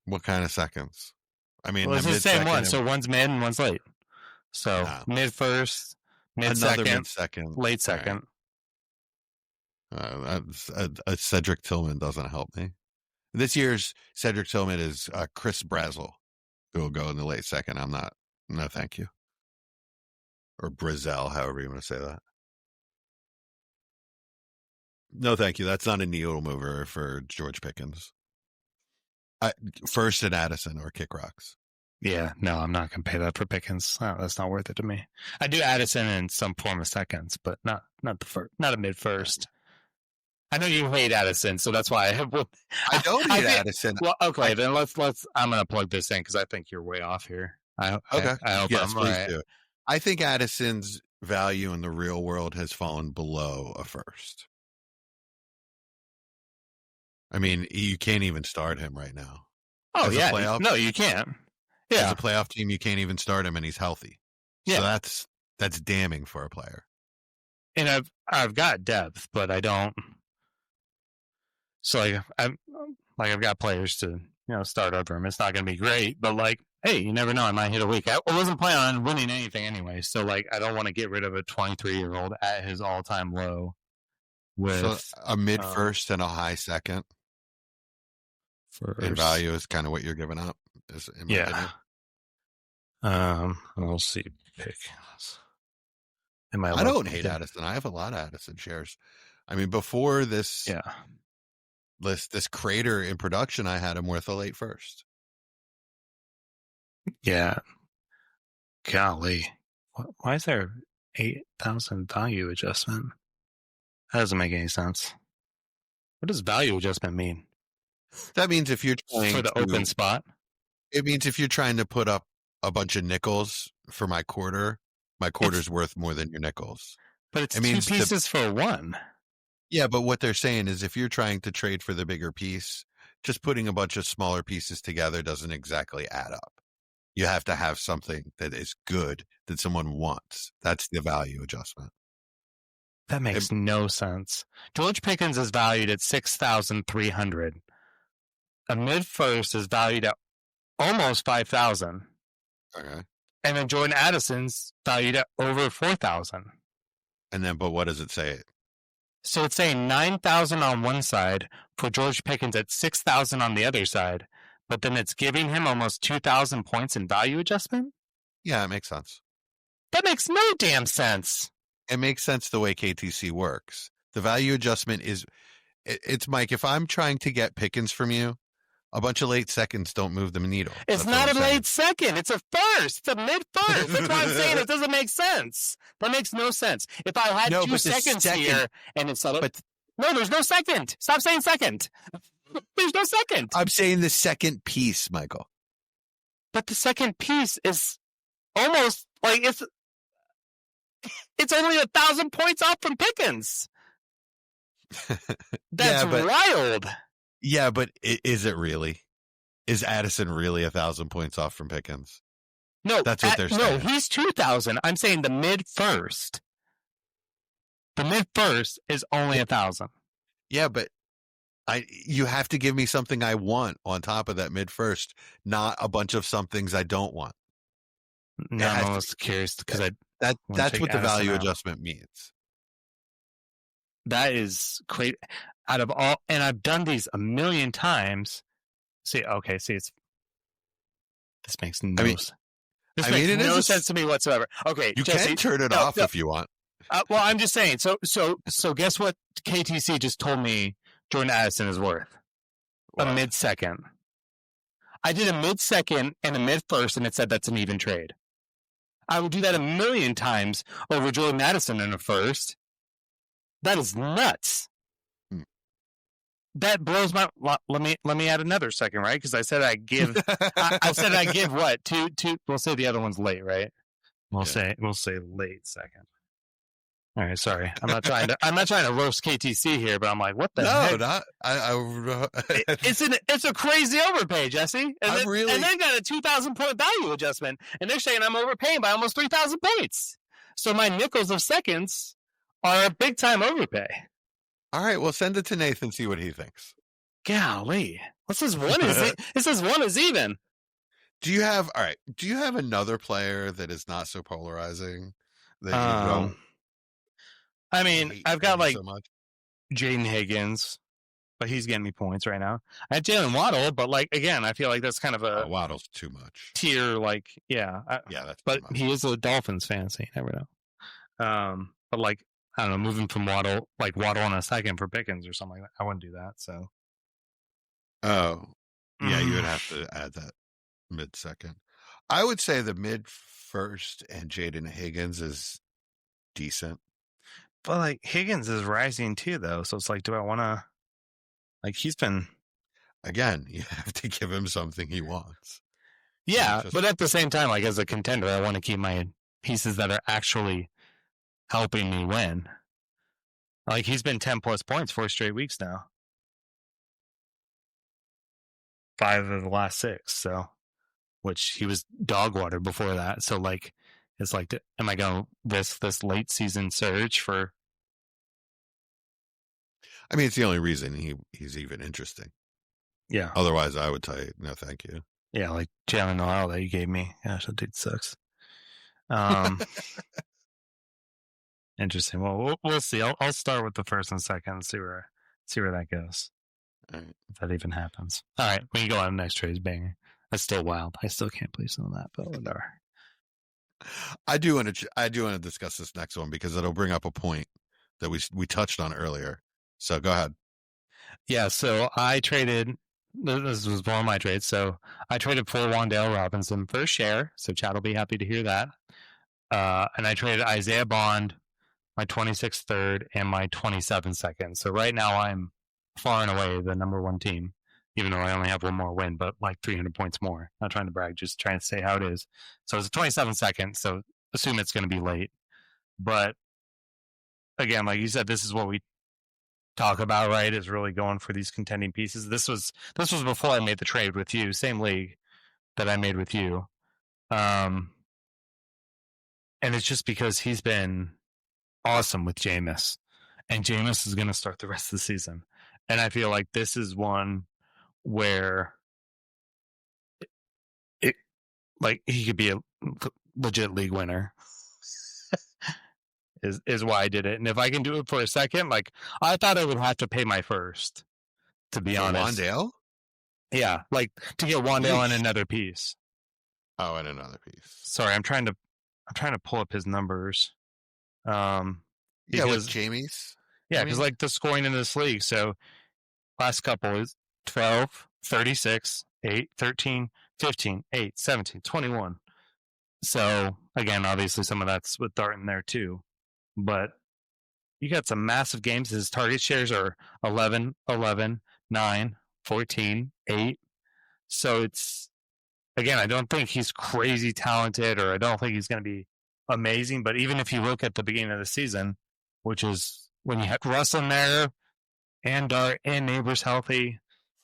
What kind of seconds? I mean, well, it's the same one. So one's mid and one's late. So mid first, mid second, late second. Right. Cedric Tillman doesn't help me. This year's Cedric Tillman is Chris Brazel, who will go in the late second. I'm not. No, thank you. Or Brazel, however you want to say that. No, thank you. That's not a needle mover for George Pickens. First and Addison or kick rocks. Yeah, no, I'm not going to pay that for Pickens. Oh, that's not worth it to me. I do Addison in some form of seconds, but not the first, not a mid first. I know you hate Addison, so that's why I don't hate Addison. Well, okay, then let's. I'm going to plug this in because I think you're way off here. I hope yes, I'm right. Do. I think Addison's value in the real world has fallen below a first. I mean, you can't even start him right now. Oh, yeah. No, you can't. Yeah. As a playoff team, you can't even start him, and he's healthy. Yeah. So that's damning for a player. And I've got depth, but I don't. So I've got players to start over him. It's not going to be great, but hey, you never know. I might hit a week. I wasn't planning on winning anything anyway, so I don't want to get rid of a 23-year-old at his all-time low. With a mid first and a high second. In value is kind of what you're giving up. In my opinion. We'll see. Pick. I don't hate Addison. I have a lot of Addison shares. I mean, before this, this crater in production, I had him worth a late first. Yeah. Golly, why is there 8,000 value adjustment? That doesn't make any sense. What does value adjustment mean? That means if you're trying for the open spot. It means if you're trying to put up a bunch of nickels for my quarter's worth more than your nickels. But it's It two means pieces for one. Yeah, but what they're saying is if you're trying to trade for the bigger piece, just putting a bunch of smaller pieces together doesn't exactly add up. You have to have something that is good that someone wants. That's the value adjustment. That makes no sense. George Pickens is valued at $6,300. A mid first is valued at almost $5,000. Okay. And then Jordan Addison's valued at over $4,000. And then, but what does it say? So it's saying $9,000 on one side for George Pickens at $6,000 on the other side, but then it's giving him almost 2,000 points in value adjustment? Yeah, it makes sense. That makes no damn sense. It makes sense the way KTC works. The value adjustment is, it's Mike, if I'm trying to get Pickens from you, a bunch of late seconds don't move the needle. It's not a late second. It's a first. It's a mid first. That's why I'm saying it doesn't make sense. That makes no sense. If I had 2 seconds here and it's settled. No, there's no second. Stop saying second. There's no second. I'm saying the second piece, Michael. But the second piece is almost like it's only 1,000 points off from Pickens. That's wild. Yeah, but is it really? Is Addison really 1,000 points off from Pickens? No, that's what they're saying. No, he's 2,000. I'm saying the mid first. The mid first is only 1,000. Yeah, but you have to give me something I want on top of that mid first, not a bunch of some things I don't want. No, I'm almost curious because that's what the value adjustment means. That is crazy. Out of all, and I've done these a million times. This makes no sense. This makes no sense to me whatsoever. Okay, you Jesse, can turn it off if you want. Well, I'm just saying. So guess what? KTC just told me Jordan Addison is worth a mid-second. I did a mid-second and a mid-first, and it said that's an even trade. I will do that a million times over Jordan Addison in a first. That is nuts. That blows my. Let me add another second, right? Because I said I give. I said I give what two. We'll say the other one's late, right? We'll say late second. All right, sorry. I'm not trying to roast KTC here, but I'm like, what the heck? No, it's a crazy overpay, Jesse. And they got a 2,000 point value adjustment, and they're saying I'm overpaying by almost 3,000 points. So my nickels of seconds are a big time overpay. All right, well, send it to Nathan, see what he thinks. Golly, this is one is even. Do you have another player that is not so polarizing that you don't? I mean, I've got like Jaden Higgins, but he's getting me points right now. I had Jalen Waddle, but like again, I feel like that's kind of a Waddle's too much tier. Like, but he is a Dolphins fan, so you never know. But like, I don't know, moving from Waddle on a second for Pickens or something like that, I wouldn't do that. So, you would have to add that mid-second. I would say the mid-first and Jaden Higgins is decent. But like Higgins is rising too, though. So it's like, do I want to? Like he's been. Again, you have to give him something he wants. Yeah, but at the same time, like as a contender, I want to keep my pieces that are actually helping me win. Like he's been 10 plus points 4 straight weeks now. 5 of the last 6. So, which he was dog water before that. So like. It's like, am I going to risk this late season surge for? I mean, it's the only reason he's even interesting. Yeah. Otherwise, I would tell you, no, thank you. Yeah, like Jalen Noel that you gave me. Gosh, that dude sucks. Interesting. Well, we'll see. I'll start with the first and second and see where that goes. All right. If that even happens. All right, we can go on the next trade. Banger. That's still wild. I still can't believe some of that, but whatever. I do want to discuss this next one because it'll bring up a point that we touched on earlier. So go ahead. Yeah, so I traded. This was one of my trades. So I traded for Wan'Dale Robinson for a share. So Chad will be happy to hear that. And I traded Isaiah Bond, my 26th third, and my 27 second. So right now I'm far and away the number one team. Even though I only have one more win, but like 300 points more. Not trying to brag, just trying to say how it is. So it's a 27 second, so assume it's going to be late. But again, like you said, this is what we talk about, right? Is really going for these contending pieces. This was before I made the trade with you, same league that I made with you. And it's just because he's been awesome with Jameis, and Jameis is going to start the rest of the season. And I feel like this is one where it like he could be a legit league winner. is why I did it. And if I can do it for a second, like I thought I would have to pay my first, to be honest. Wandale? Yeah, like to get Wandale and another piece. Oh, and another piece. Sorry, I'm trying to pull up his numbers. With Jamie's. Yeah, because like the scoring in this league. So last couple is 12, 36, 8, 13, 15, 8, 17, 21. So again, obviously some of that's with Dart in there too. But you got some massive games. His target shares are 11, 11, 9, 14, 8. So it's, again, I don't think he's crazy talented, or I don't think he's going to be amazing. But even if you look at the beginning of the season, which is when you had Russ in there and Dart and Neighbors healthy,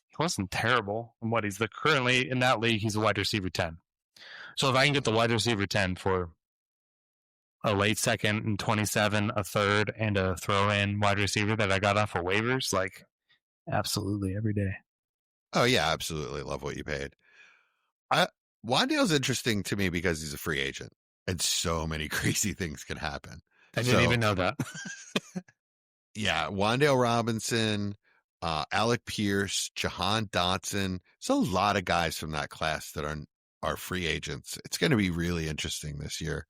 he wasn't terrible. And what he's currently in that league, he's a wide receiver 10. So if I can get the wide receiver 10 for a late second and 27, a third, and a throw-in wide receiver that I got off of waivers, like, absolutely every day. Oh, yeah, absolutely. Love what you paid. Wandale's interesting to me because he's a free agent, and so many crazy things can happen. I didn't even know that. Yeah, Wandale Robinson, Alec Pierce, Jahan Dotson. There's a lot of guys from that class that are free agents. It's going to be really interesting this year.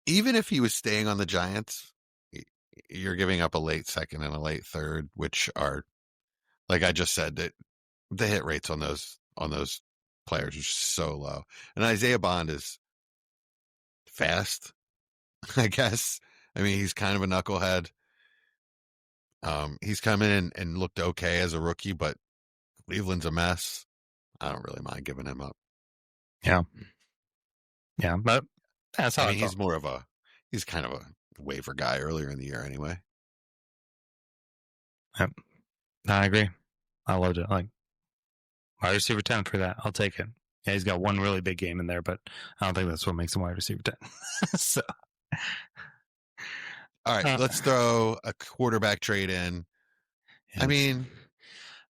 Even if he was staying on the Giants, you're giving up a late second and a late third, which are, like I just said, that the hit rates on those players are so low. And Isaiah Bond is fast, I guess. I mean, he's kind of a knucklehead. He's come in and looked okay as a rookie, but Cleveland's a mess. I don't really mind giving him up. Yeah. Yeah, but that's how he's kind of a waiver guy earlier in the year anyway. Yep. I agree. I loved it. Like, wide receiver 10 for that. I'll take it. Yeah, he's got one really big game in there, but I don't think that's what makes him wide receiver 10. So, all right, let's throw a quarterback trade in. Yes. I mean,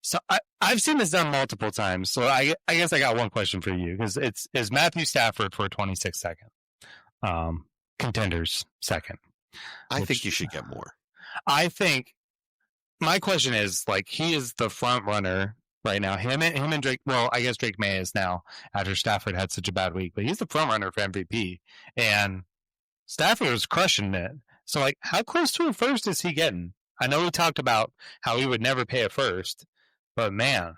so I've seen this done multiple times. So I guess I got one question for you, because is Matthew Stafford for a 26 second. Contenders second. I think you should get more. I think my question is, like, he is the front runner right now. Him and Drake. Well, I guess Drake May is now, after Stafford had such a bad week, but he's the front runner for MVP, and Stafford was crushing it. So, like, how close to a first is he getting? I know we talked about how he would never pay a first, but man,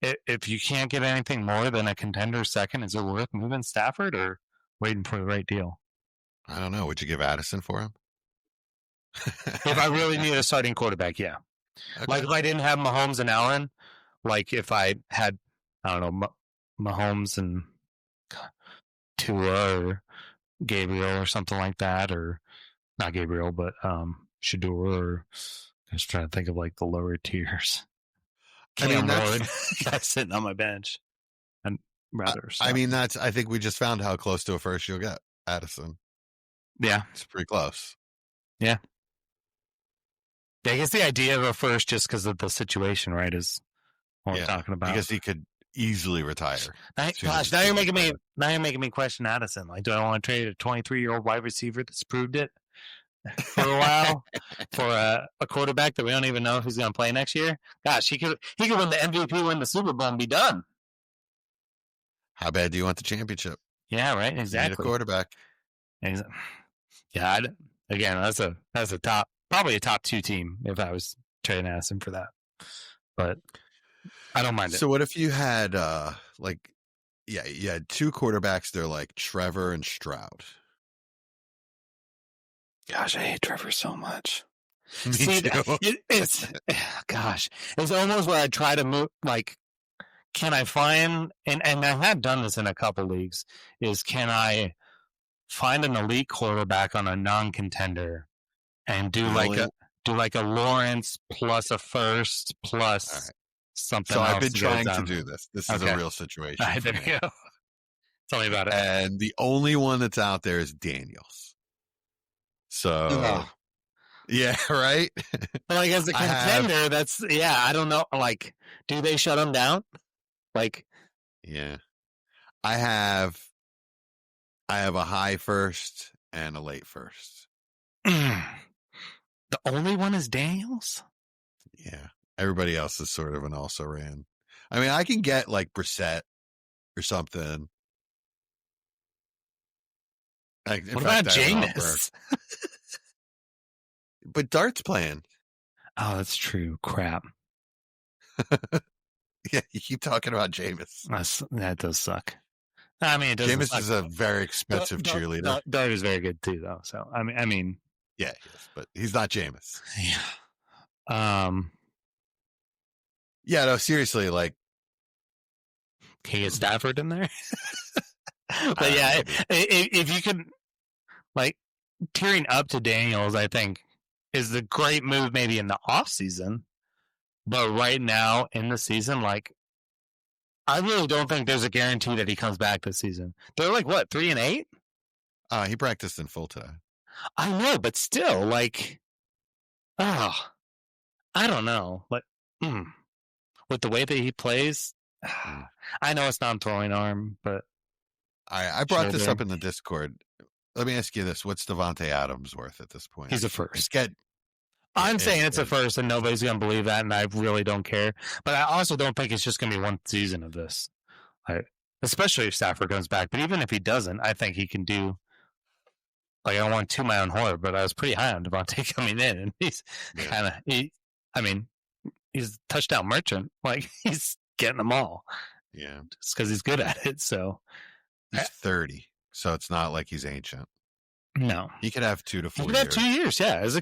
if you can't get anything more than a contender second, is it worth moving Stafford or waiting for the right deal? I don't know. Would you give Addison for him? If I really need a starting quarterback, yeah. Okay. Like if I didn't have Mahomes and Allen, like if I had, I don't know, Mahomes and Tua or Gabriel or something like that, or not Gabriel, but Shador, or I was trying to think of like the lower tiers. Cam Royd got sitting on my bench. And rather, I think we just found how close to a first you'll get. Addison. Yeah. It's pretty close. Yeah. I guess the idea of a first, just because of the situation, right, is what we're talking about. Because he could easily retire. Now you're making me question Addison. Like, do I want to trade a 23-year-old wide receiver that's proved it for a while for a quarterback that we don't even know if he's going to play next year? Gosh, he could win the MVP, win the Super Bowl, and be done. How bad do you want the championship? Yeah, right. Exactly. You need a quarterback. Yeah. Again, that's a top, probably a top 2 team if I was trading Addison for that. But I don't mind it. So what if you had you had 2 quarterbacks? They're like Trevor and Stroud. Gosh, I hate Trevor so much. Me too. It's almost where I try to move, like, can I find, and I have done this in a couple leagues, is can I find an elite quarterback on a non-contender and do like a Lawrence plus a first plus All right. something So else. I've been to go trying to down. do this. This is Okay. a real situation. All right, for there me. you go. Tell me about it. And the only one that's out there is Daniels. So, Ugh. yeah, right? But like as a I have- contender, that's I don't know. Like, do they shut him down? Like, Yeah. I have a high first and a late first. the only one is Daniels. Yeah. Everybody else is sort of an also ran. I mean, I can get like Brissett or something. Like, in What fact, about that would all Jameis? work. But Dart's playing. Oh, that's true. Crap. Yeah, you keep talking about Jameis. That does suck. I mean, it doesn't Jameis suck. is a very expensive cheerleader. Dart is very good too, though. So I mean, Yeah, he is, but he's not Jameis. yeah. Yeah, no, seriously, like, Can you get Stafford in there? But yeah, if you could, like, tearing up to Daniels, I think is the great move maybe in the off season. But right now in the season, like, I really don't think there's a guarantee that he comes back this season. They're like, what, 3-8? he practiced in full today. I know, but still, like, I don't know. Like, with the way that he plays, I know it's not throwing arm, but I brought this up in the Discord. Let me ask you this: what's Devontae Adams worth at this point? he's a first. I'm saying it's a first, and nobody's going to believe that, and I really don't care. But I also don't think it's just going to be one season of this, especially if Stafford comes back. But even if he doesn't, I think he can do. Like, I don't want to toot my own horn, but I was pretty high on Devontae coming in, and he's kind of he's a touchdown merchant. Like, he's getting them all. Yeah, just because he's good at it. So he's 30, so it's not like he's ancient. No, he could have 2 to 4 years. He could have 2 years. Yeah, as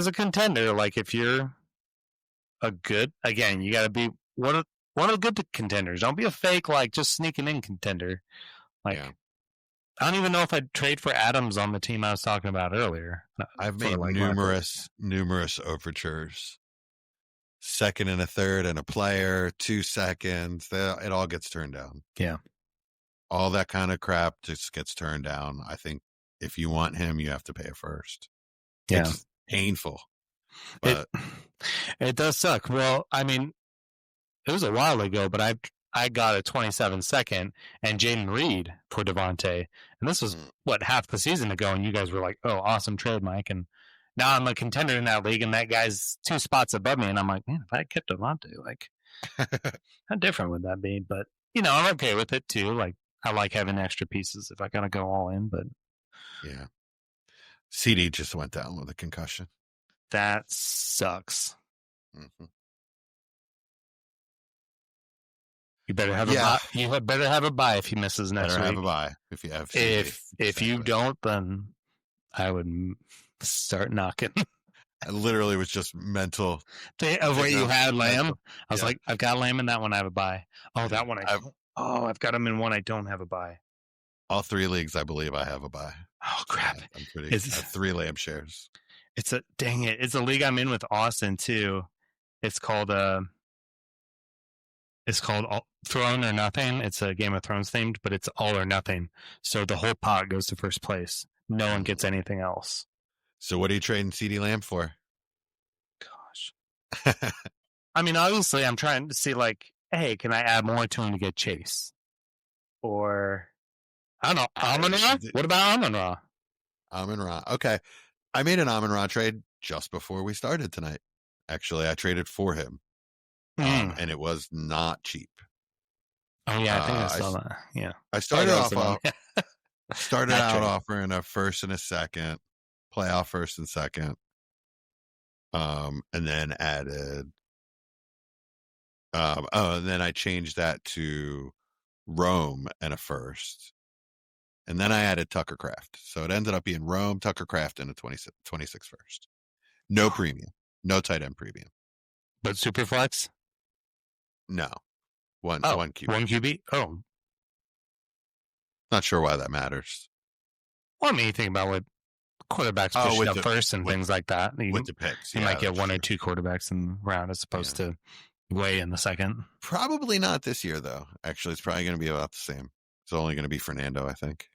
a contender, like if you're a good, again, you got to be one of the good contenders. Don't be a fake, like just sneaking in contender. Like, I don't even know if I'd trade for Adams on the team I was talking about earlier. I've made numerous overtures. Second and a third and a player, 2 seconds. It all gets turned down. Yeah. All that kind of crap just gets turned down. I think if you want him, you have to pay a first. Yeah. It's painful. But it does suck. Well, I mean, it was a while ago, but I got a 27-second and Jaden Reed for Devontae. And this was, half the season ago, and you guys were like, oh, awesome trade, Mike. And now I'm a contender in that league, and that guy's 2 spots above me, and I'm like, man, if I kept Devontae, like, how different would that be? But, I'm okay with it, too. Like, I like having extra pieces if I got to go all in, but. Yeah. CD just went down with a concussion. That sucks. Mm-hmm. You better have a bye. You better have a bye if he misses next week. Have a bye if you have. If you don't, then I would start knocking. I literally was just mental. Of where you had Lamb, I was like, I've got Lamb in that one. I have a bye. Oh, that one I've got him in one. I don't have a bye. All 3 leagues, I believe I have a bye. Oh crap! I have 3 Lamb shares. It's a league I'm in with Austin too. It's called Throne or Nothing. It's a Game of Thrones themed, but it's all or nothing. So the whole pot goes to first place. No one gets anything else. So what are you trading CD Lamb for? Gosh. I mean, obviously, I'm trying to see, like, hey, can I add more to him to get Chase? Or, I don't know, Amon-Ra? What about Amon-Ra? Amon-Ra. Okay. I made an Amon-Ra trade just before we started tonight. Actually, I traded for him. And it was not cheap. Oh, yeah, I think I saw that. Yeah. I started out offering a first and a second, playoff first and second, and then added, and then I changed that to Rome and a first, and then I added Tucker Craft. So it ended up being Rome, Tucker Craft, and a 26 first. No premium, no tight end premium. But Superflex? No. One QB. One QB? Oh. Not sure why that matters. Well, I mean, you think about what quarterbacks pushing up first and things like that. With the picks. You might get one or two quarterbacks in the round as opposed to way in the second. Probably not this year, though. Actually, it's probably going to be about the same. It's only going to be Fernando, I think.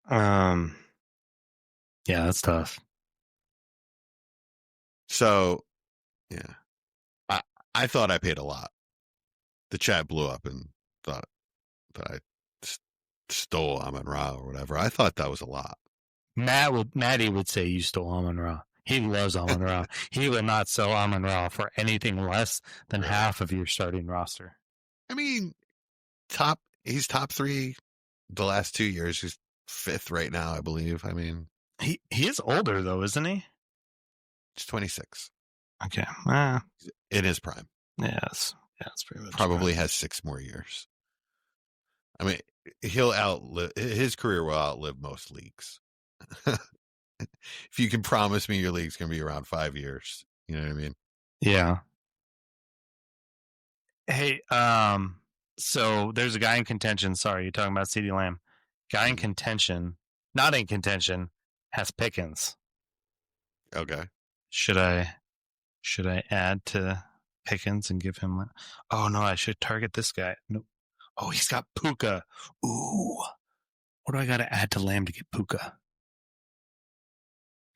Yeah, that's tough. So, yeah. I thought I paid a lot. The chat blew up and thought that I stole Amon-Ra or whatever. I thought that was a lot. Maddie would say you stole Amon-Ra. He loves Amon-Ra. He would not sell Amon-Ra for anything less than half of your starting roster. I mean, he's top 3 the last 2 years. He's 5th right now, I believe. I mean, he is older though, isn't he? He's 26. Okay. In his prime. Yes. Yeah, it's pretty much probably has 6 more years. I mean, his career will outlive most leagues. If you can promise me your league's going to be around 5 years, you know what I mean? Yeah. Hey, so there's a guy in contention. Sorry, you're talking about CeeDee Lamb. Guy in contention, not in contention, has Pickens. Okay. Should I add to Pickens and give him? Oh no, I should target this guy. No. Oh, he's got Puka. Ooh, what do I got to add to Lamb to get Puka?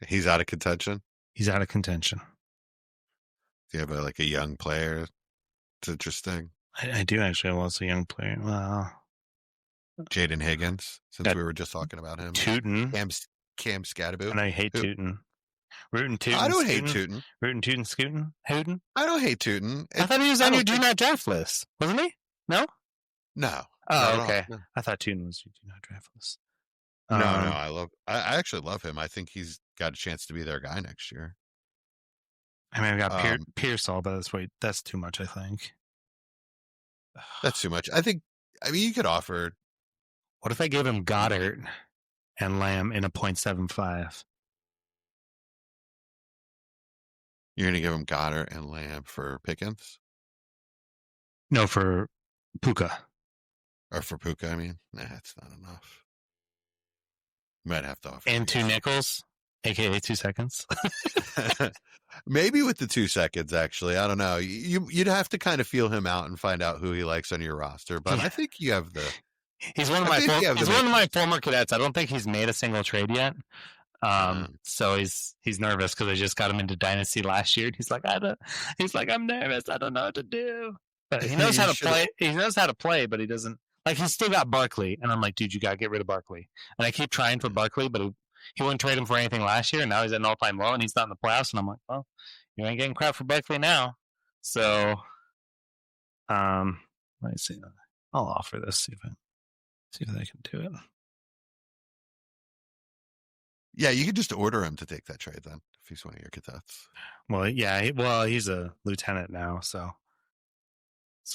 He's out of contention. He's out of contention. Do you have a young player? It's interesting. I do actually have lots of young player. Wow. Jaden Higgins, since we were just talking about him. Tootin. Cam Scatterbo. And I hate Tootin. Rootin' Tootin. I don't hate Tootin. Rootin' Tootin Scootin. Hootin. I don't hate Tootin. I thought he was on your do not draft list, wasn't he? No? No. Oh, okay. No. I thought Tootin was your do not draft list. No, I actually love him. I think he's got a chance to be their guy next year. I mean, I've got Pearsall, but that's too much, I think. That's too much. I mean, you could offer. What if I gave him Goddard and Lamb in a 0.75? You're going to give him Goddard and Lamb for Pickens? No, for Puka. Or for Puka, I mean? Nah, that's not enough. Might have to offer. And 2 nickels, a.k.a. 2 seconds. Maybe with the 2 seconds, actually. I don't know. You'd have to kind of feel him out and find out who he likes on your roster. But I think you have the... He's one of my former cadets. I don't think he's made a single trade yet. So he's nervous because I just got him into Dynasty last year. He's like, I'm nervous. I don't know what to do. But he knows how to play. He knows how to play, but he doesn't. Like, he's still got Barkley. And I'm like, dude, you got to get rid of Barkley. And I keep trying for Barkley, but he wouldn't trade him for anything last year. And now he's at an all-time low, and he's not in the playoffs. And I'm like, well, you ain't getting crap for Barkley now. So, let me see. I'll offer this. See if I can do it. Yeah, you could just order him to take that trade then, if he's one of your cadets. Well, yeah. He's a lieutenant now, so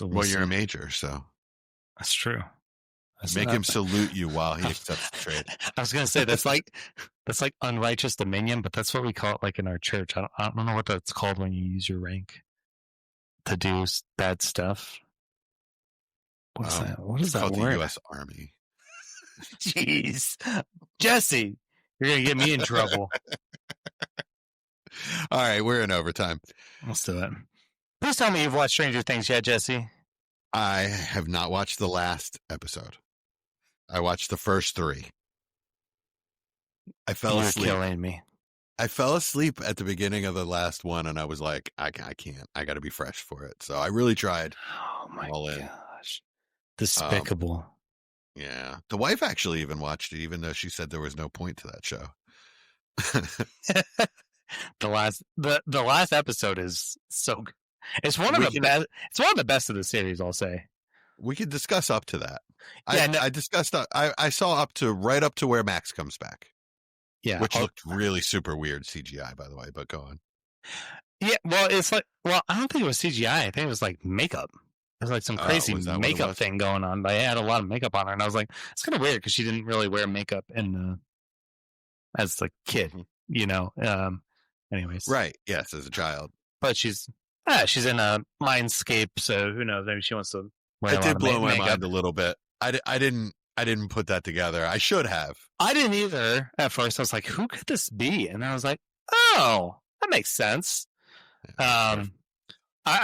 well, you're a major, so that's true. Make him salute you while he accepts the trade. I was gonna say that's like unrighteous dominion, but that's what we call it, like in our church. I don't know what that's called when you use your rank to do bad stuff. What's that? What is that word? The U.S. Army. Jeez, Jesse, you're gonna get me in trouble. All right, we're in overtime. Let's do it. Please tell me you've watched Stranger Things yet, Jesse. I have not watched the last episode. I watched the first 3. I fell asleep. You're killing me. I fell asleep at the beginning of the last one, and I was like, I can't. I got to be fresh for it. So I really tried. Oh, my gosh. Despicable. Yeah. The wife actually even watched it, even though she said there was no point to that show. The last episode is so good. It's one of the best. It's one of the best of the series, I'll say. We could discuss up to that. Yeah, I discussed. I saw right up to where Max comes back. Yeah, which looked really super weird CGI, by the way. But go on. Yeah, well, I don't think it was CGI. I think it was like makeup. It was like some crazy makeup thing going on. But I had a lot of makeup on her, and I was like, it's kind of weird because she didn't really wear makeup as a kid, you know. Anyways, right? Yes, as a child, but she's in a Mindscape, so who knows? Maybe she wants to wear. It did blow my mind a little bit. I didn't I didn't put that together. I should have. I didn't either at first. I was like, who could this be? And I was like, oh, that makes sense. I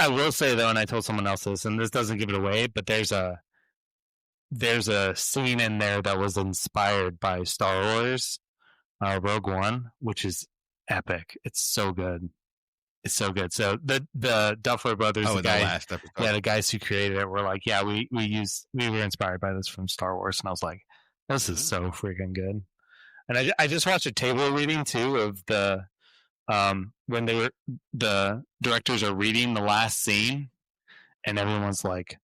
will say though, and I told someone else this, and this doesn't give it away, but there's a scene in there that was inspired by Star Wars, Rogue One, which is epic. It's so good. It's so good. So the Duffler brothers, the last episode. Yeah, the guys who created it were like, yeah, we were inspired by this from Star Wars, and I was like, this is so freaking good. And I just watched a table reading too of the when the directors are reading the last scene, and everyone's like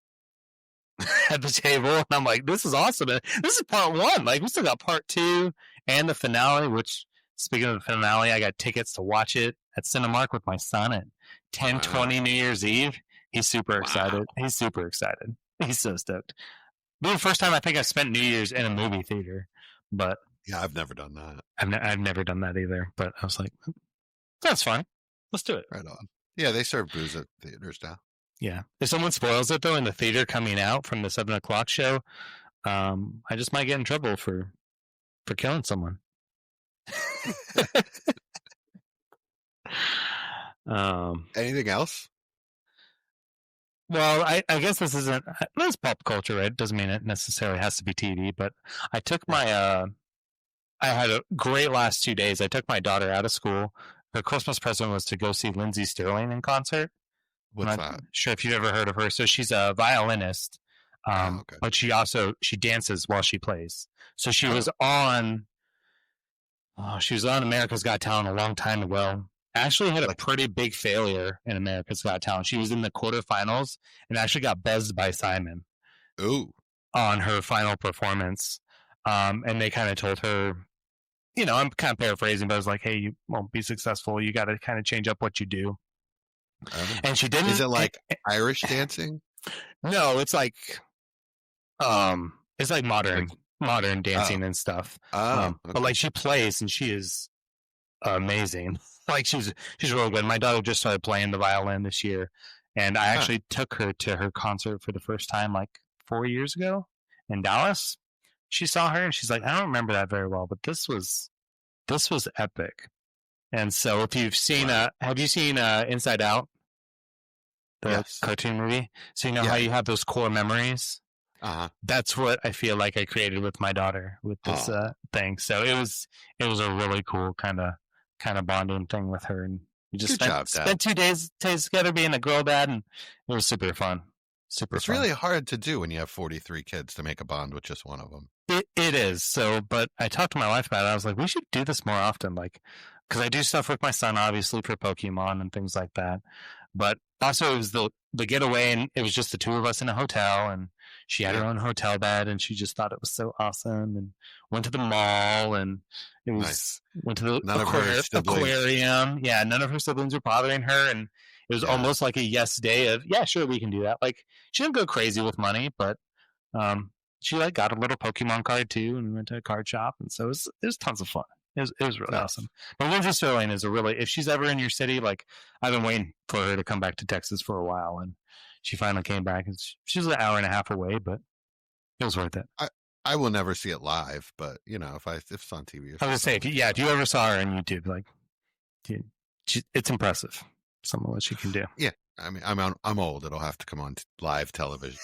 at the table, and I'm like, this is awesome. And this is part 1. Like, we still got part 2 and the finale. Which, speaking of the finale, I got tickets to watch it at Cinemark with my son at 10:20 New Year's Eve. He's super excited. He's super excited. He's so stoked. This is the first time I think I've spent New Year's in a movie theater. But yeah, I've never done that. I've never done that either. But I was like, that's fine. Let's do it. Right on. Yeah, they serve booze at theaters now. Yeah. If someone spoils it though in the theater coming out from the 7:00 show, I just might get in trouble for killing someone. Anything else? Well, I guess this is pop culture, right? It doesn't mean it necessarily has to be TV, but I took my I had a great last 2 days. I took my daughter out of school. Her Christmas present was to go see Lindsay Sterling in concert. What's I'm that? not sure if you've ever heard of her. So she's a violinist, but she dances while she plays. So she was on America's Got Talent a long time ago. Actually had a pretty big failure in America's Got Talent. She was in the quarterfinals and actually got buzzed by Simon. Ooh. On her final performance. And they kind of told her, I'm kind of paraphrasing, but I was like, hey, you won't be successful. You got to kind of change up what you do. And she didn't. Is it like Irish dancing? No, it's like modern dancing and stuff. Okay. But like she plays and she is amazing. Like she's really good. My daughter just started playing the violin this year, and I actually took her to her concert for the first time like 4 years ago in Dallas. She saw her and she's like, I don't remember that very well, but this was epic. And so if you've seen have you seen Inside Out? The cartoon movie. So how you have those core memories? That's what I feel like I created with my daughter with this thing. So it was a really cool kind of bonding thing with her, and we just spent 2 days together being a girl dad, and it was super fun. It's really hard to do when you have 43 kids to make a bond with just one of them. It is. So, but I talked to my wife about it. I was like, we should do this more often, like, because I do stuff with my son, obviously for Pokemon and things like that. But also, it was the getaway, and it was just the two of us in a hotel, and she had her own hotel bed, and she just thought it was so awesome, and went to the mall, and it was went to the aquarium. Yeah, none of her siblings were bothering her, and it was almost like a yes day of, yeah, sure, we can do that. Like, she didn't go crazy with money, but she like got a little Pokemon card too, and we went to a card shop, and so it was tons of fun. It was really awesome. But Lindsay Sterling is if she's ever in your city, like, I've been waiting for her to come back to Texas for a while, and she finally came back. And she's an hour and a half away, but it was worth it. I will never see it live, but if it's on TV. I was gonna say, if you ever saw her on YouTube, like, it's impressive. Some of what she can do. Yeah, I mean, I'm old. It'll have to come on live television.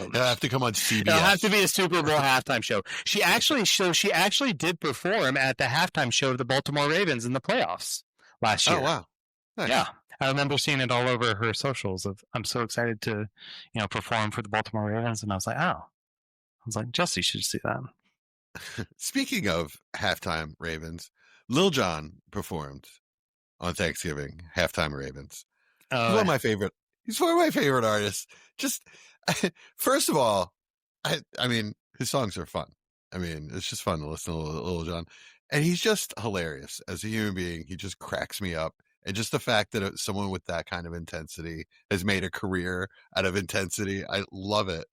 It'll have to come on CBS. It'll have to be a Super Bowl halftime show. She actually did perform at the halftime show of the Baltimore Ravens in the playoffs last year. Oh wow! Nice. Yeah, I remember seeing it all over her socials. I'm so excited to, perform for the Baltimore Ravens, and I was like, Jesse should see that. Speaking of halftime Ravens, Lil Jon performed on Thanksgiving halftime Ravens. He's one of my favorite. He's one of my favorite artists. Just first of all, I mean, his songs are fun. I mean, it's just fun to listen to Lil Jon, and he's just hilarious as a human being. He just cracks me up, and just the fact that someone with that kind of intensity has made a career out of intensity, I love it.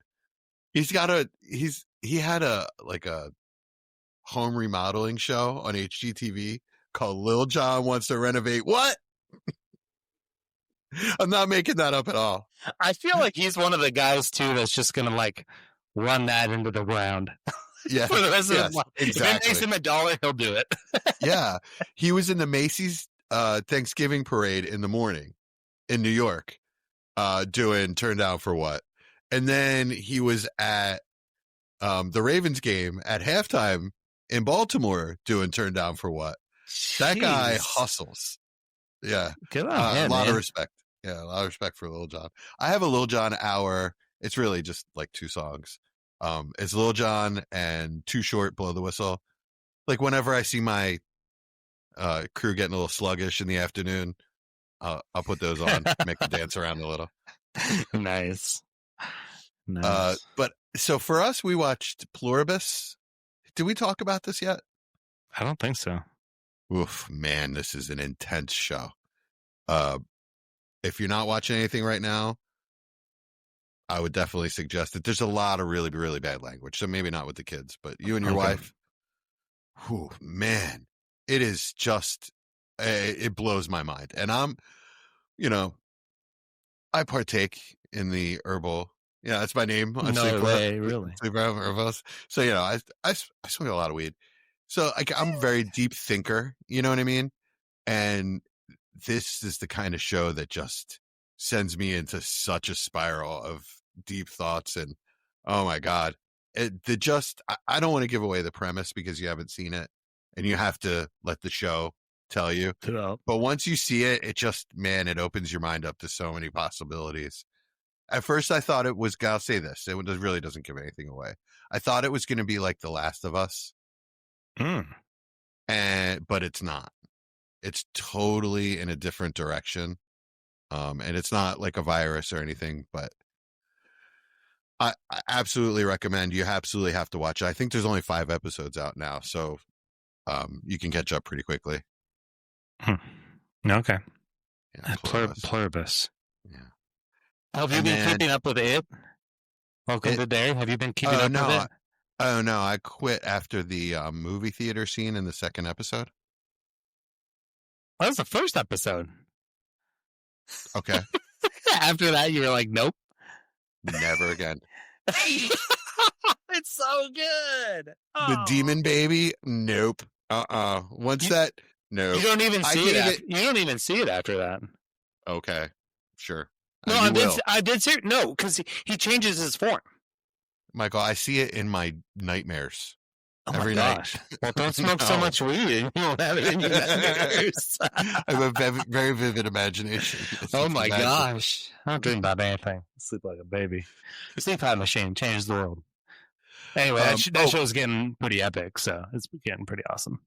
He had a home remodeling show on HGTV called Lil Jon Wants to Renovate What? I'm not making that up at all. I feel like he's one of the guys too that's just gonna like run that into the ground Yeah. for the rest of Yes, his life. exactly. If it makes him $1, he'll do it. Yeah. He was in the Macy's Thanksgiving parade in the morning in New York, doing Turn Down for What. And then he was at the Ravens game at halftime in Baltimore doing Turn Down for What. That guy Jeez. hustles. Yeah. Good on him, a lot man. of respect. Yeah, a lot of respect for Lil Jon. I have a Lil Jon hour. It's really just like 2 songs. It's Lil Jon and Too Short, Blow the Whistle. Like whenever I see my crew getting a little sluggish in the afternoon, I'll put those on, make them dance around a little. Nice. But so for us, we watched Pluribus. Did we talk about this yet? I don't think so. Oof, man, this is an intense show. If you're not watching anything right now, I would definitely suggest it. There's a lot of really, really bad language, so maybe not with the kids, but you and your wife. Whew, man, it is just, it blows my mind. And I'm, I partake in the herbal. Yeah, that's my name. No way, really. So, I smoke a lot of weed. So I'm a very deep thinker, you know what I mean? And this is the kind of show that just sends me into such a spiral of deep thoughts. And oh my God, I don't want to give away the premise because you haven't seen it and you have to let the show tell you. But once you see it, it opens your mind up to so many possibilities. At first I thought it was, I'll say this, it really doesn't give anything away. I thought it was going to be like The Last of Us. But it's not. It's totally in a different direction. And it's not like a virus or anything, but I absolutely recommend. You absolutely have to watch it. I think there's only 5 episodes out now, so you can catch up pretty quickly. Okay. Yeah, Pluribus. Yeah. Have you been keeping up with it? Welcome to Dare. Have you been keeping up with it? Oh, no. I quit after the movie theater scene in the 2nd episode. That was the 1st episode. Okay. After that, you were like, nope. Never again. It's so good. The demon baby? Nope. Once no. You don't even see it. You don't even see it after that. Okay. Sure. No, I did see it. No, because he changes his form. Michael, I see it in my nightmares. Every night. Well, don't smoke so much weed. You won't have it in your nightmares. I have a very vivid imagination. Oh my gosh. I don't dream about anything. I sleep like a baby. Sleep Time Machine changed the world. Anyway, that show's getting pretty epic, so it's getting pretty awesome.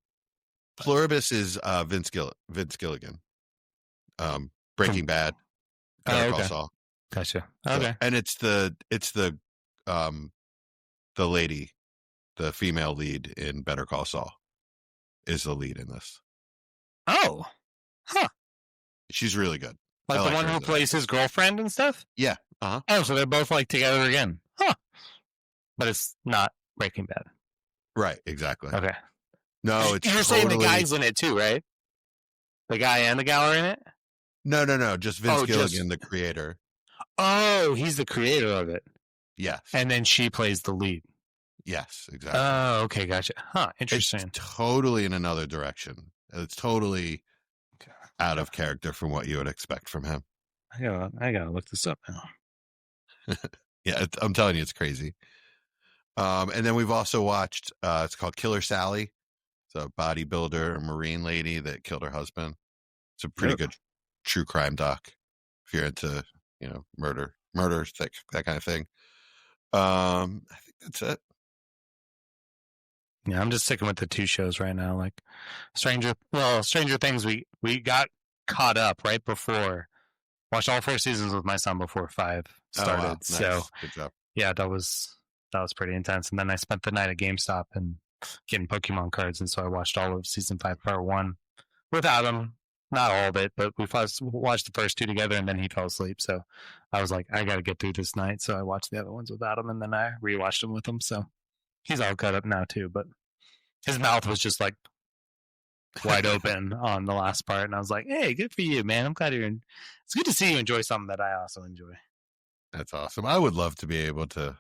Pluribus is Vince Gilligan. Breaking Bad. Better Call Saul. Gotcha. Okay. So, and it's the lady, the female lead in Better Call Saul, is the lead in this. Oh, huh. She's really good. Like the one who plays his girlfriend and stuff? Yeah. Uh-huh. Oh, so they're both like together again. Huh. But it's not Breaking Bad. Right, exactly. Okay. No, it's You're saying the guy's in it too, right? The guy and the gal are in it? No. Just Vince Gilligan, the creator. Oh, he's the creator of it. Yes. And then she plays the lead. Yes, exactly. Oh, okay, gotcha. Huh, interesting. It's totally in another direction. It's totally out of character from what you would expect from him. I gotta look this up now. Yeah, I'm telling you, it's crazy. And then we've also watched, it's called Killer Sally. It's a bodybuilder, a Marine lady that killed her husband. It's a pretty good true crime doc if you're into, murder, that kind of thing. I think that's it. Yeah, I'm just sticking with the 2 shows right now. Like Stranger Things, we got caught up right before. Watched all 4 seasons with my son before 5 started. Oh, wow. Nice. So good job. Yeah, that was pretty intense. And then I spent the night at GameStop and getting Pokemon cards, and so I watched all of season 5, part 1 without him. Not all of it, but we watched the first 2 together, and then he fell asleep. So I was like, I got to get through this night. So I watched the other ones without him, and then I rewatched them with him. So he's all caught up now too, but his mouth was just like wide open on the last part, and I was like, "Hey, good for you, man! I'm glad it's good to see you enjoy something that I also enjoy." That's awesome. I would love to be able to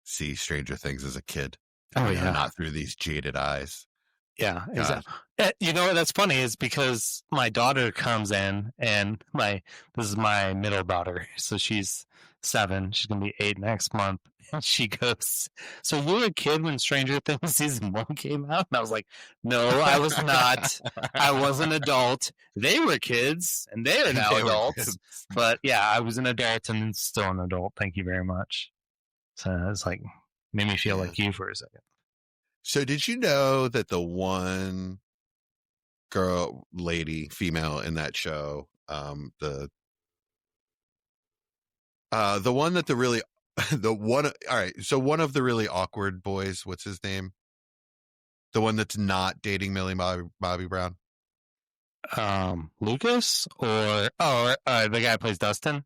see Stranger Things as a kid. Oh, You know, yeah. not through these jaded eyes. Yeah, God. exactly. You know what? That's funny is because my daughter comes in, and this is my middle daughter, so she's 7. She's gonna be 8 next month. And she goes, "So you were a kid when Stranger Things season 1 came out?" And I was like, "No, I was not. I was an adult. They were kids, and they are now They were adults. kids. But yeah, I was an adult and still an adult. Thank you very much." So it's like made me feel like you for a second. So did you know that the one female in that show, the one that all right, so one of the really awkward boys, what's his name? The one that's not dating Millie Bobby Brown? Lucas or the guy who plays Dustin?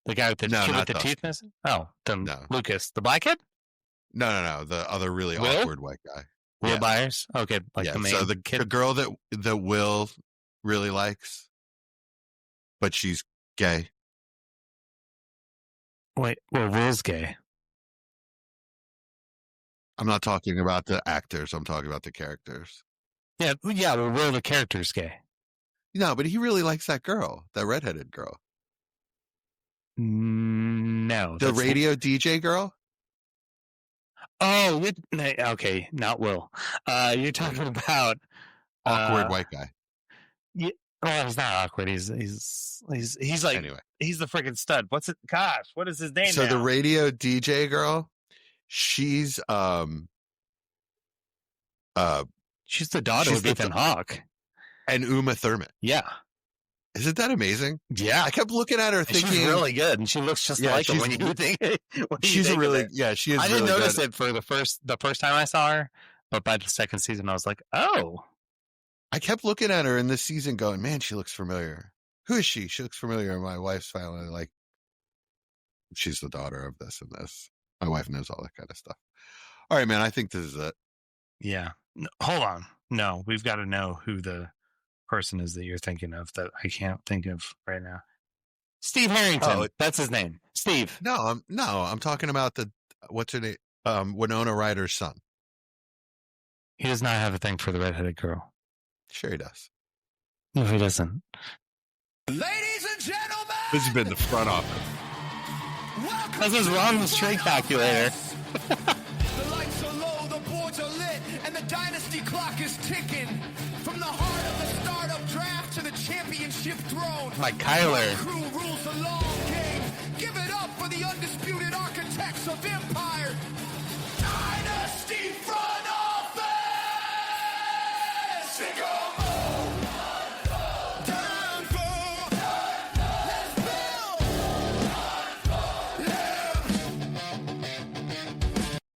The guy with the No, kid not with the Dustin. teeth missing? Oh, then No. Lucas. The black kid? No. The other really Will? awkward white guy. Will Yeah. Byers? Okay, like the main so the kid. girl that Will really likes, but she's gay. Wait, well, Will's gay. I'm not talking about the actors. I'm talking about the characters. Yeah, well, Will the character's gay. No, but he really likes that girl, that redheaded girl. No. The radio DJ girl? Oh, okay, not Will. You're talking about Awkward white guy. Yeah, well, he's not awkward. He's like Anyway. he's the freaking stud. What's it? Gosh, what is his name? So now? the radio DJ girl, she's she's the daughter she's of the Ethan Hawke. and Uma Thurman. Yeah, Isn't that amazing? yeah. I kept looking at her And thinking she's really good, and she looks just Yeah, like her she's- when you think. she is I didn't really notice good. it for the first time I saw her, but by the second season, I was like, oh, I kept looking at her in this season going, man, she looks familiar. Who is she? She looks familiar. And my wife's finally like, she's the daughter of this and this. My wife knows all that kind of stuff. All right, man, I think this is it. yeah. Hold on, no, we've got to know who the person is that you're thinking of that I can't think of right now. Steve Harrington. Oh, That's his name. Steve. No, I'm talking about what's her name? Winona Ryder's son. He does not have a thing for the redheaded girl. Sure he does. No, he doesn't. Ladies and gentlemen, This has been the front office. welcome This is to wrong the with straight front calculator. office. The lights are low, the boards are lit, and the dynasty clock is ticking. From the heart of the startup draft to the championship throne. Like Kyler. Crew rules the long game. Give it up for the undisputed architects of empire.